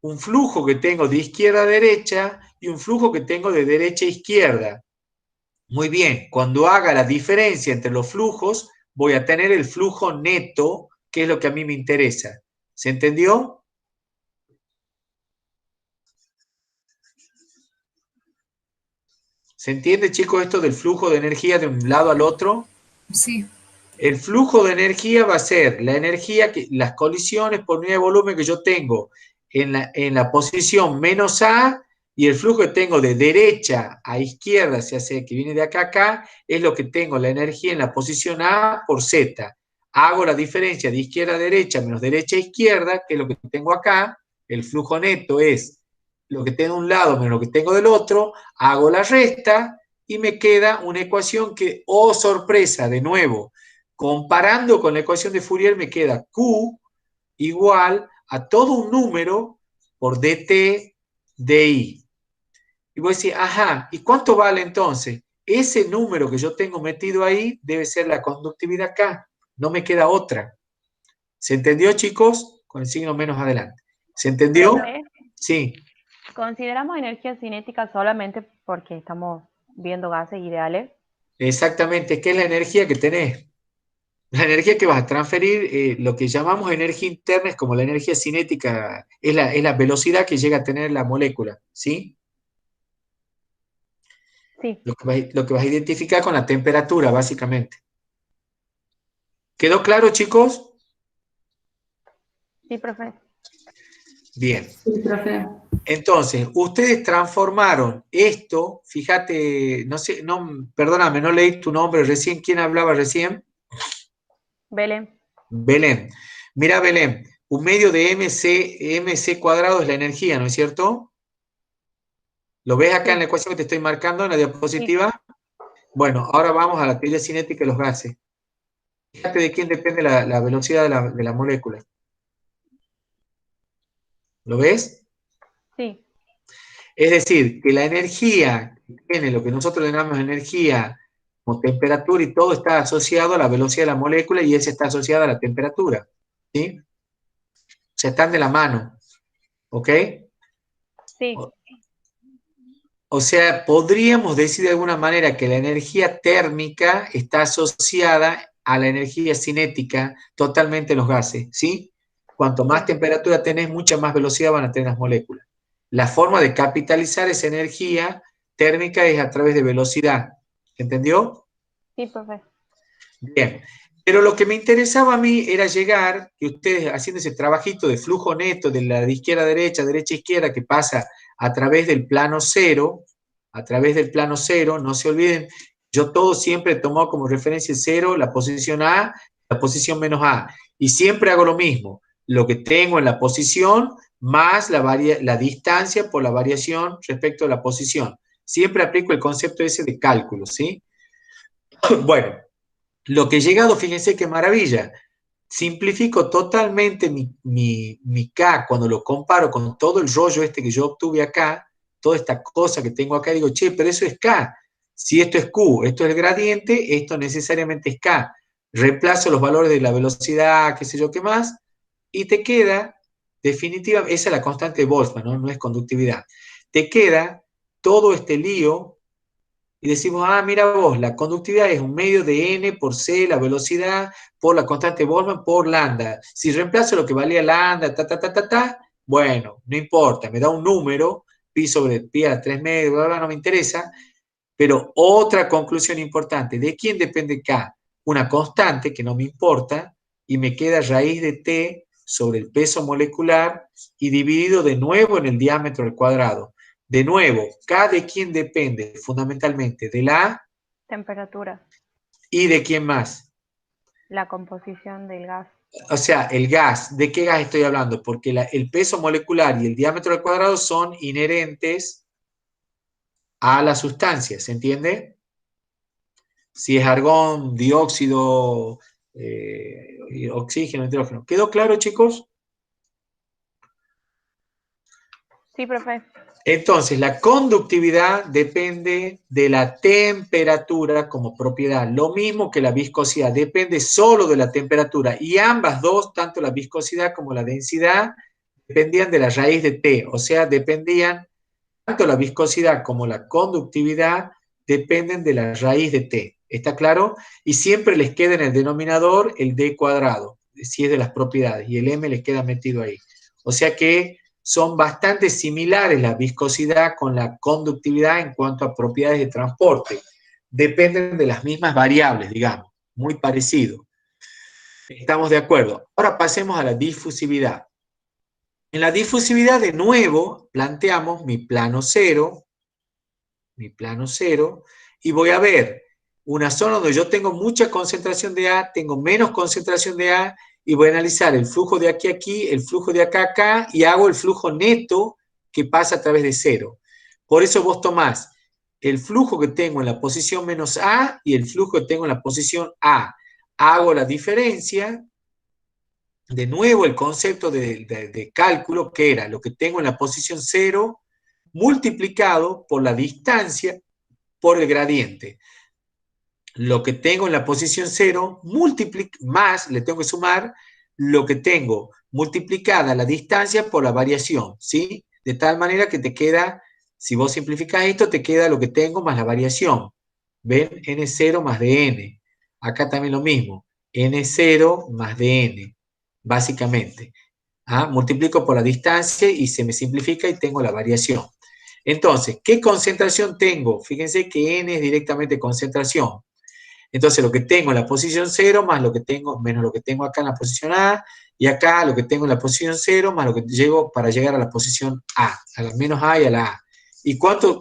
un flujo que tengo de izquierda a derecha y un flujo que tengo de derecha a izquierda. Muy bien, cuando haga la diferencia entre los flujos, voy a tener el flujo neto, que es lo que a mí me interesa. ¿Se entendió? ¿Se entiende, chicos, esto del flujo de energía de un lado al otro? Sí. El flujo de energía va a ser la energía, las colisiones por unidad de volumen que yo tengo en la posición menos A, y el flujo que tengo de derecha a izquierda, se hace que viene de acá a acá, es lo que tengo la energía en la posición A por Z. Hago la diferencia de izquierda a derecha menos derecha a izquierda, que es lo que tengo acá. El flujo neto es lo que tengo de un lado menos lo que tengo del otro. Hago la resta y me queda una ecuación que, oh sorpresa, de nuevo, comparando con la ecuación de Fourier me queda Q igual a todo un número por dt di. Y voy a decir, ajá, ¿y cuánto vale entonces? Ese número que yo tengo metido ahí debe ser la conductividad acá. No me queda otra. ¿Se entendió, chicos? Con el signo menos adelante. ¿Se entendió? Profe, Sí. ¿consideramos energía cinética solamente porque estamos viendo gases ideales? Exactamente. ¿Qué es la energía que tenés? La energía que vas a transferir, lo que llamamos energía interna, es como la energía cinética, es la velocidad que llega a tener la molécula, ¿sí? Sí. Lo que vas a identificar con la temperatura, básicamente. ¿Quedó claro, chicos? Sí, profe. Bien. Sí, profe. Entonces, ustedes transformaron esto, fíjate, no sé, no, perdóname, no leí tu nombre recién. ¿Quién hablaba recién? Belén. Belén. Mira, Belén, un medio de mc cuadrado es la energía, ¿no es cierto? ¿Lo ves acá en la ecuación que te estoy marcando en la diapositiva? Bueno, ahora vamos a la teoría cinética de los gases. Fíjate de quién depende la velocidad de la molécula. ¿Lo ves? Sí. Es decir, que la energía que tiene, lo que nosotros llamamos energía, como temperatura y todo, está asociado a la velocidad de la molécula y esa está asociada a la temperatura. ¿Sí? O sea, están de la mano. ¿Ok? Sí. O sea, podríamos decir de alguna manera que la energía térmica está asociada a la energía cinética totalmente en los gases, ¿sí? Cuanto más temperatura tenés, mucha más velocidad van a tener las moléculas. La forma de capitalizar esa energía térmica es a través de velocidad. ¿Entendió? Sí, profe. Bien. Pero lo que me interesaba a mí era llegar, que ustedes haciendo ese trabajito de flujo neto de la de izquierda a derecha, derecha a izquierda, que pasa a través del plano cero, no se olviden, yo todo siempre he tomado como referencia el cero, la posición A, la posición menos A, y siempre hago lo mismo, lo que tengo en la posición más la distancia por la variación respecto a la posición. Siempre aplico el concepto ese de cálculo, ¿sí? Bueno, lo que he llegado, fíjense qué maravilla, simplifico totalmente mi K cuando lo comparo con todo el rollo este que yo obtuve acá, toda esta cosa que tengo acá, digo, che, pero eso es K. Si esto es Q, esto es el gradiente, esto necesariamente es K. Reemplazo los valores de la velocidad, qué sé yo qué más, y te queda, definitivamente, esa es la constante de Boltzmann, ¿no? No es conductividad. Te queda todo este lío y decimos, ah, mira vos, la conductividad es un medio de n por c, la velocidad, por la constante de Boltzmann, por lambda. Si reemplazo lo que valía lambda, bueno, no importa, me da un número, pi sobre pi a la 3 medios, bla, bla, no me interesa. Pero otra conclusión importante, ¿de quién depende K? Una constante que no me importa y me queda raíz de t sobre el peso molecular y dividido de nuevo en el diámetro al cuadrado. De nuevo, K de quién depende fundamentalmente, de la Temperatura, y de quién más. la composición del gas. O sea, el gas, ¿de qué gas estoy hablando? Porque el peso molecular y el diámetro al cuadrado son inherentes a la sustancia, ¿se entiende? Si es argón, dióxido, oxígeno, nitrógeno. ¿Quedó claro, chicos? Sí, profe. Entonces, la conductividad depende de la temperatura como propiedad. Lo mismo que la viscosidad, depende solo de la temperatura. Y ambas dos, tanto la viscosidad como la densidad, dependían de la raíz de T. O sea, dependían, tanto la viscosidad como la conductividad, dependen de la raíz de T. ¿Está claro? Y siempre les queda en el denominador el D cuadrado, si es de las propiedades, y el M les queda metido ahí. O sea que son bastante similares la viscosidad con la conductividad en cuanto a propiedades de transporte. Dependen de las mismas variables, digamos, muy parecido. Estamos de acuerdo. Ahora pasemos a la difusividad. En la difusividad, de nuevo, planteamos mi plano cero, y voy a ver una zona donde yo tengo mucha concentración de A, tengo menos concentración de A, y voy a analizar el flujo de aquí a aquí, el flujo de acá a acá, y hago el flujo neto que pasa a través de cero. Por eso vos tomás el flujo que tengo en la posición menos A y el flujo que tengo en la posición A. Hago la diferencia, de nuevo el concepto de cálculo, que era lo que tengo en la posición 0 multiplicado por la distancia por el gradiente. Lo que tengo en la posición 0, más, le tengo que sumar lo que tengo multiplicada la distancia por la variación, ¿sí? De tal manera que te queda, si vos simplificás esto, te queda lo que tengo más la variación. ¿Ven? N0 más dn. Acá también lo mismo. N0 más dn, básicamente. ¿Ah? Multiplico por la distancia y se me simplifica y tengo la variación. Entonces, ¿qué concentración tengo? Fíjense que n es directamente concentración. Entonces, lo que tengo en la posición 0 más lo que tengo, menos lo que tengo acá en la posición A, y acá lo que tengo en la posición 0 más lo que llego para llegar a la posición A la menos A y a la A. ¿Y cuánto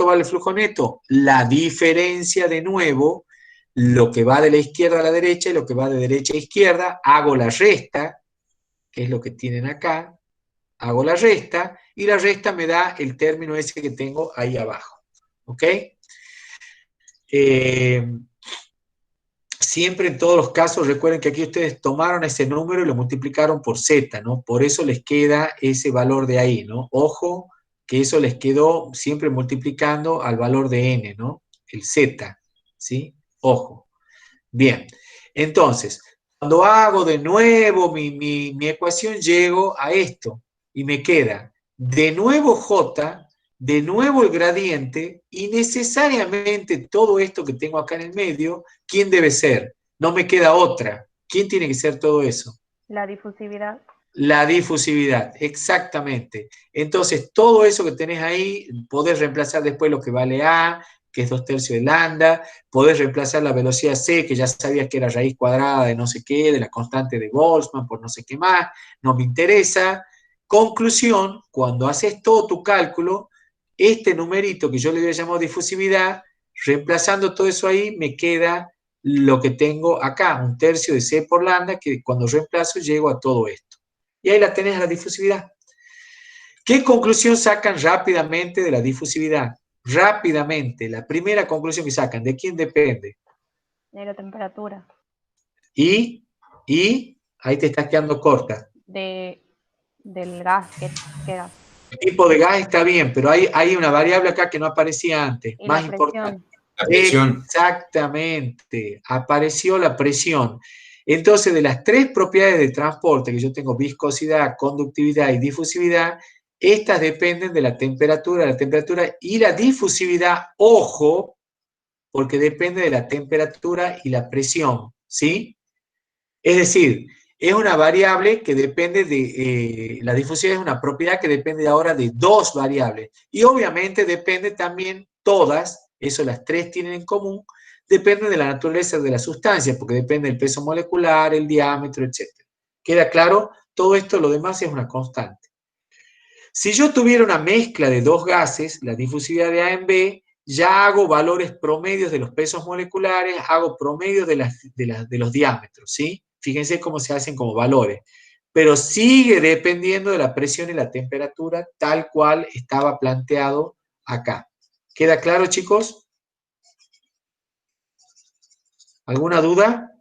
vale el flujo neto? La diferencia, de nuevo, lo que va de la izquierda a la derecha y lo que va de derecha a izquierda, hago la resta, que es lo que tienen acá, hago la resta, y la resta me da el término ese que tengo ahí abajo. ¿Ok? Siempre en todos los casos, recuerden que aquí ustedes tomaron ese número y lo multiplicaron por z, ¿no? Por eso les queda ese valor de ahí, ¿no? Ojo, que eso les quedó siempre multiplicando al valor de n, ¿no? El z, ¿sí? Ojo. Bien, entonces, cuando hago de nuevo mi ecuación, llego a esto y me queda de nuevo j, de nuevo el gradiente, y necesariamente todo esto que tengo acá en el medio, ¿quién debe ser? No me queda otra. ¿Quién tiene que ser todo eso? La difusividad. La difusividad, exactamente. Entonces, todo eso que tenés ahí, podés reemplazar después lo que vale A, que es 2/3 de lambda, podés reemplazar la velocidad c, que ya sabías que era raíz cuadrada de no sé qué, de la constante de Boltzmann, por no sé qué más, no me interesa. Conclusión, cuando haces todo tu cálculo, este numerito que yo le había llamado difusividad, reemplazando todo eso ahí, me queda lo que tengo acá, 1/3 de c por lambda, que cuando reemplazo llego a todo esto. Y ahí la tenés a la difusividad. ¿Qué conclusión sacan rápidamente de la difusividad? Rápidamente, la primera conclusión que sacan, ¿de quién depende? De la temperatura. Y ahí te estás quedando corta. Del gas. ¿Qué gas? El tipo de gas está bien, pero hay una variable acá que no aparecía antes, Y más la importante. La presión. Exactamente, apareció la presión. Entonces, de las 3 propiedades de transporte que yo tengo, viscosidad, conductividad y difusividad, estas dependen de la temperatura y la difusividad, ojo, porque depende de la temperatura y la presión, ¿sí? Es decir, es una variable que depende de, la difusividad es una propiedad que depende ahora de 2 variables. Y obviamente depende también todas, eso las 3 tienen en común, depende de la naturaleza de la sustancia, porque depende del peso molecular, el diámetro, etc. ¿Queda claro? Todo esto, lo demás es una constante. Si yo tuviera una mezcla de 2 gases, la difusividad de A en B, ya hago valores promedios de los pesos moleculares, hago promedios de los diámetros, ¿sí? Fíjense cómo se hacen como valores. Pero sigue dependiendo de la presión y la temperatura, tal cual estaba planteado acá. ¿Queda claro, chicos? ¿Alguna duda?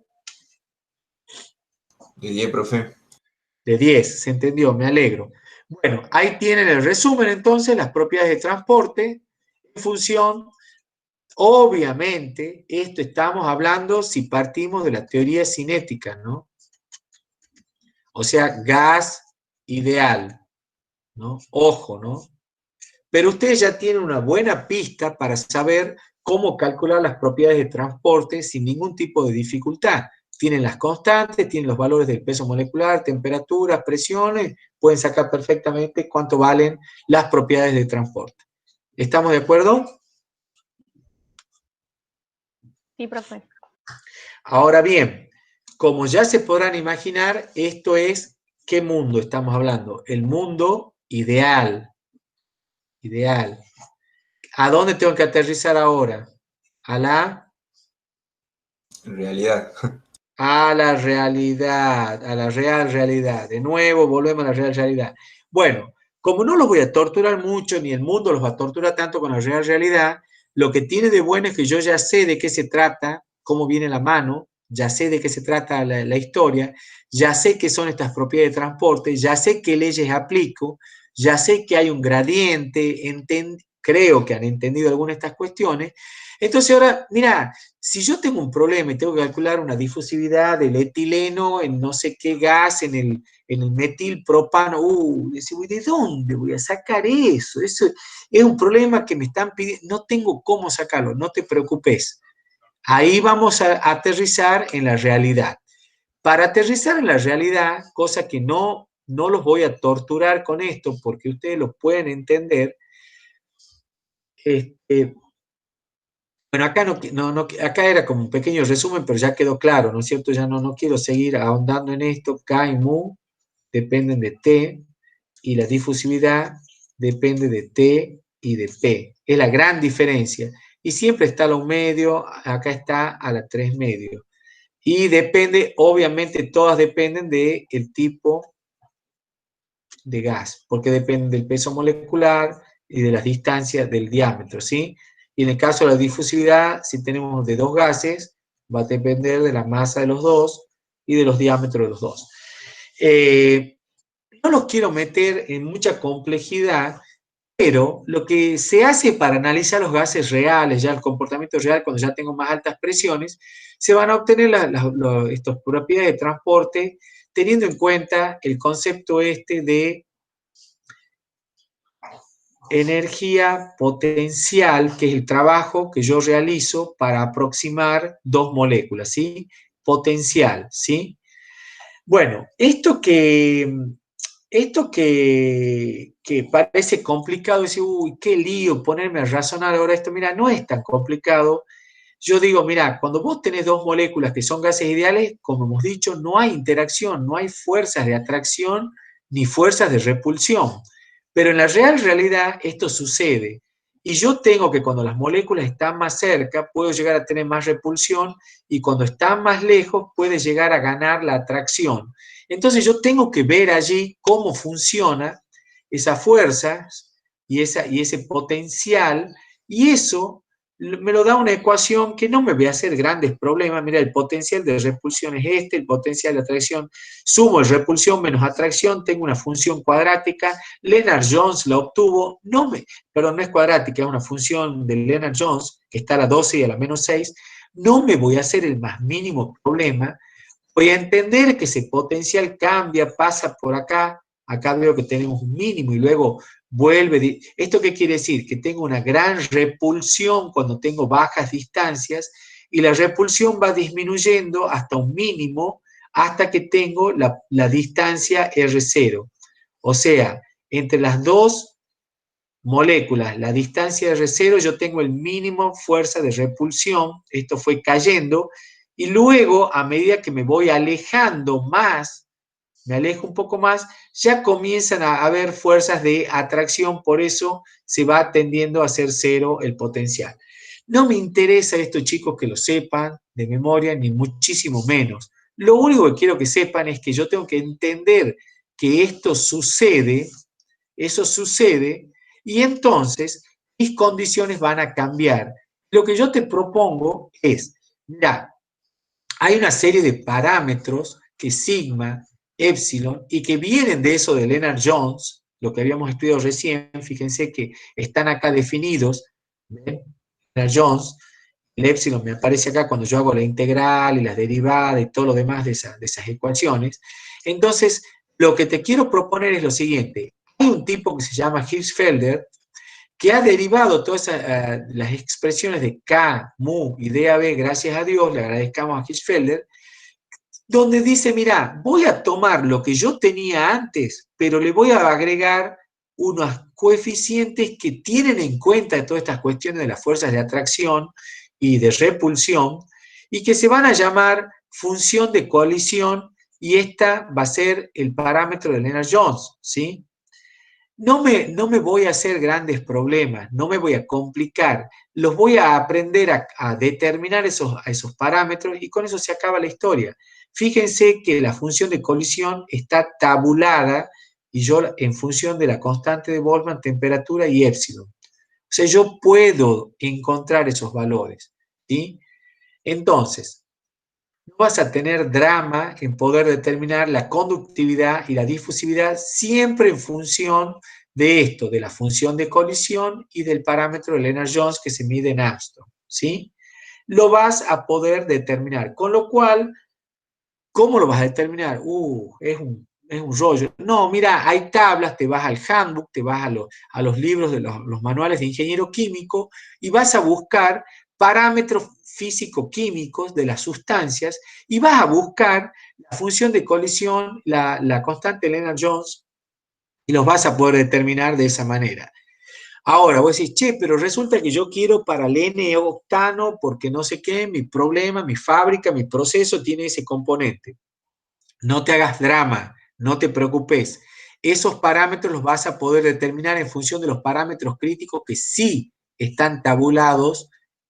De 10, profe. De 10, se entendió, me alegro. Bueno, ahí tienen el resumen entonces, las propiedades de transporte en función. Obviamente, esto estamos hablando si partimos de la teoría cinética, ¿no? O sea, gas ideal, ¿no? Ojo, ¿no? Pero ustedes ya tienen una buena pista para saber cómo calcular las propiedades de transporte sin ningún tipo de dificultad. Tienen las constantes, tienen los valores del peso molecular, temperaturas, presiones, pueden sacar perfectamente cuánto valen las propiedades de transporte. ¿Estamos de acuerdo? Sí, profe. Ahora bien, como ya se podrán imaginar, esto es, ¿qué mundo estamos hablando? El mundo ideal. Ideal. ¿A dónde tengo que aterrizar ahora? A la realidad. A la realidad, a la real realidad. De nuevo, volvemos a la real realidad. Bueno, como no los voy a torturar mucho, ni el mundo los va a torturar tanto con la real realidad, lo que tiene de bueno es que yo ya sé de qué se trata, cómo viene la mano, ya sé de qué se trata la historia, ya sé qué son estas propiedades de transporte, ya sé qué leyes aplico, ya sé que hay un gradiente, creo que han entendido algunas de estas cuestiones. Entonces ahora, mira, si yo tengo un problema y tengo que calcular una difusividad del etileno en no sé qué gas, en el metilpropano, ¿de dónde voy a sacar eso? Eso es un problema que me están pidiendo, no tengo cómo sacarlo, no te preocupes. Ahí vamos a aterrizar en la realidad. Para aterrizar en la realidad, cosa que no los voy a torturar con esto, porque ustedes lo pueden entender, bueno, acá era como un pequeño resumen, pero ya quedó claro, ¿no es cierto? Ya no quiero seguir ahondando en esto. K y mu dependen de T y la difusividad depende de T y de P. Es la gran diferencia. Y siempre está a la 1 medio, acá está a la 3 medio. Y depende, obviamente, todas dependen del tipo de gas, porque dependen del peso molecular y de las distancias del diámetro, ¿sí? Y en el caso de la difusividad, si tenemos de 2 gases, va a depender de la masa de los dos y de los diámetros de los dos. No los quiero meter en mucha complejidad, pero lo que se hace para analizar los gases reales, ya el comportamiento real, cuando ya tengo más altas presiones, se van a obtener estas propiedades de transporte teniendo en cuenta el concepto de energía potencial, que es el trabajo que yo realizo para aproximar 2 moléculas, ¿sí? Potencial, ¿sí? Bueno, esto que esto que parece complicado, decir, uy, qué lío ponerme a razonar ahora esto, mira, no es tan complicado. Yo digo, mira, cuando vos tenés dos moléculas que son gases ideales, como hemos dicho, no hay interacción, no hay fuerzas de atracción ni fuerzas de repulsión. Pero en la realidad esto sucede. Y yo tengo que cuando las moléculas están más cerca, puedo llegar a tener más repulsión y cuando están más lejos, puede llegar a ganar la atracción. Entonces yo tengo que ver allí cómo funciona esas fuerzas y ese potencial, y eso me lo da una ecuación que no me voy a hacer grandes problemas. Mira, el potencial de repulsión es este, el potencial de atracción, sumo el repulsión menos atracción, tengo una función cuadrática, Lennard-Jones la obtuvo, perdón, no es cuadrática, es una función de Lennard-Jones, que está a la 12 y a la menos 6, no me voy a hacer el más mínimo problema, voy a entender que ese potencial cambia, pasa por acá, acá veo que tenemos un mínimo y luego vuelve. ¿Esto qué quiere decir? Que tengo una gran repulsión cuando tengo bajas distancias y la repulsión va disminuyendo hasta un mínimo hasta que tengo la distancia R0. O sea, entre las dos moléculas, la distancia R0, yo tengo el mínimo fuerza de repulsión, esto fue cayendo, y luego, a medida que me voy alejando más, me alejo un poco más, ya comienzan a haber fuerzas de atracción, por eso se va tendiendo a ser cero el potencial. No me interesa esto, chicos, que lo sepan de memoria, ni muchísimo menos. Lo único que quiero que sepan es que yo tengo que entender que esto sucede, eso sucede, y entonces mis condiciones van a cambiar. Lo que yo te propongo es, mira, hay una serie de parámetros que sigma, epsilon, y que vienen de eso de Lennard-Jones, lo que habíamos estudiado recién, fíjense que están acá definidos, ¿ven? Lennard-Jones, el epsilon me aparece acá cuando yo hago la integral y las derivadas y todo lo demás de esas ecuaciones. Entonces, lo que te quiero proponer es lo siguiente. Hay un tipo que se llama Hirschfelder, que ha derivado todas las expresiones de K, mu y DAB, gracias a Dios, le agradezcamos a Hirschfelder, donde dice, mira, voy a tomar lo que yo tenía antes, pero le voy a agregar unos coeficientes que tienen en cuenta todas estas cuestiones de las fuerzas de atracción y de repulsión, y que se van a llamar función de colisión, y esta va a ser el parámetro de Lennard-Jones, ¿sí? No me voy a hacer grandes problemas, no me voy a complicar, los voy a aprender a determinar esos parámetros y con eso se acaba la historia. Fíjense que la función de colisión está tabulada y yo en función de la constante de Boltzmann, temperatura y épsilon. O sea, yo puedo encontrar esos valores, ¿sí? Entonces, no vas a tener drama en poder determinar la conductividad y la difusividad siempre en función de esto, de la función de colisión y del parámetro de Lennard-Jones que se mide en Armstrong, ¿sí? Lo vas a poder determinar, con lo cual, ¿cómo lo vas a determinar? Es un rollo. No, mira, hay tablas, te vas al handbook, te vas a los libros de los manuales de ingeniero químico y vas a buscar parámetros físico-químicos de las sustancias y vas a buscar la función de colisión, la constante Lennard-Jones, y los vas a poder determinar de esa manera. Ahora, vos decís, che, pero resulta que yo quiero para el N-octano porque no sé qué, mi problema, mi fábrica, mi proceso tiene ese componente. No te hagas drama, no te preocupes. Esos parámetros los vas a poder determinar en función de los parámetros críticos que sí están tabulados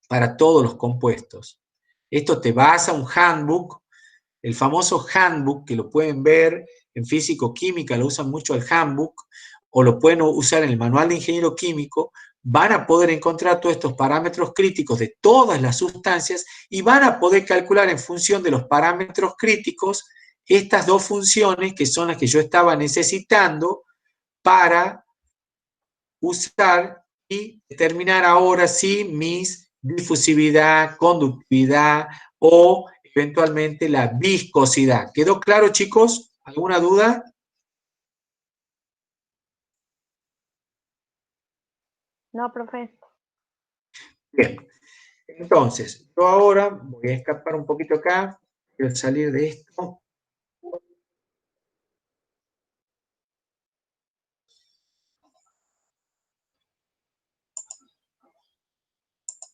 para todos los compuestos. Esto te vas a un handbook, el famoso handbook, que lo pueden ver en físico-química, lo usan mucho el handbook, o lo pueden usar en el manual de ingeniero químico, van a poder encontrar todos estos parámetros críticos de todas las sustancias y van a poder calcular en función de los parámetros críticos estas dos funciones que son las que yo estaba necesitando para usar y determinar ahora sí mis difusividad, conductividad o eventualmente la viscosidad. ¿Quedó claro, chicos? ¿Alguna duda? No, profe. Bien. Entonces, yo ahora voy a escapar un poquito acá, quiero salir de esto.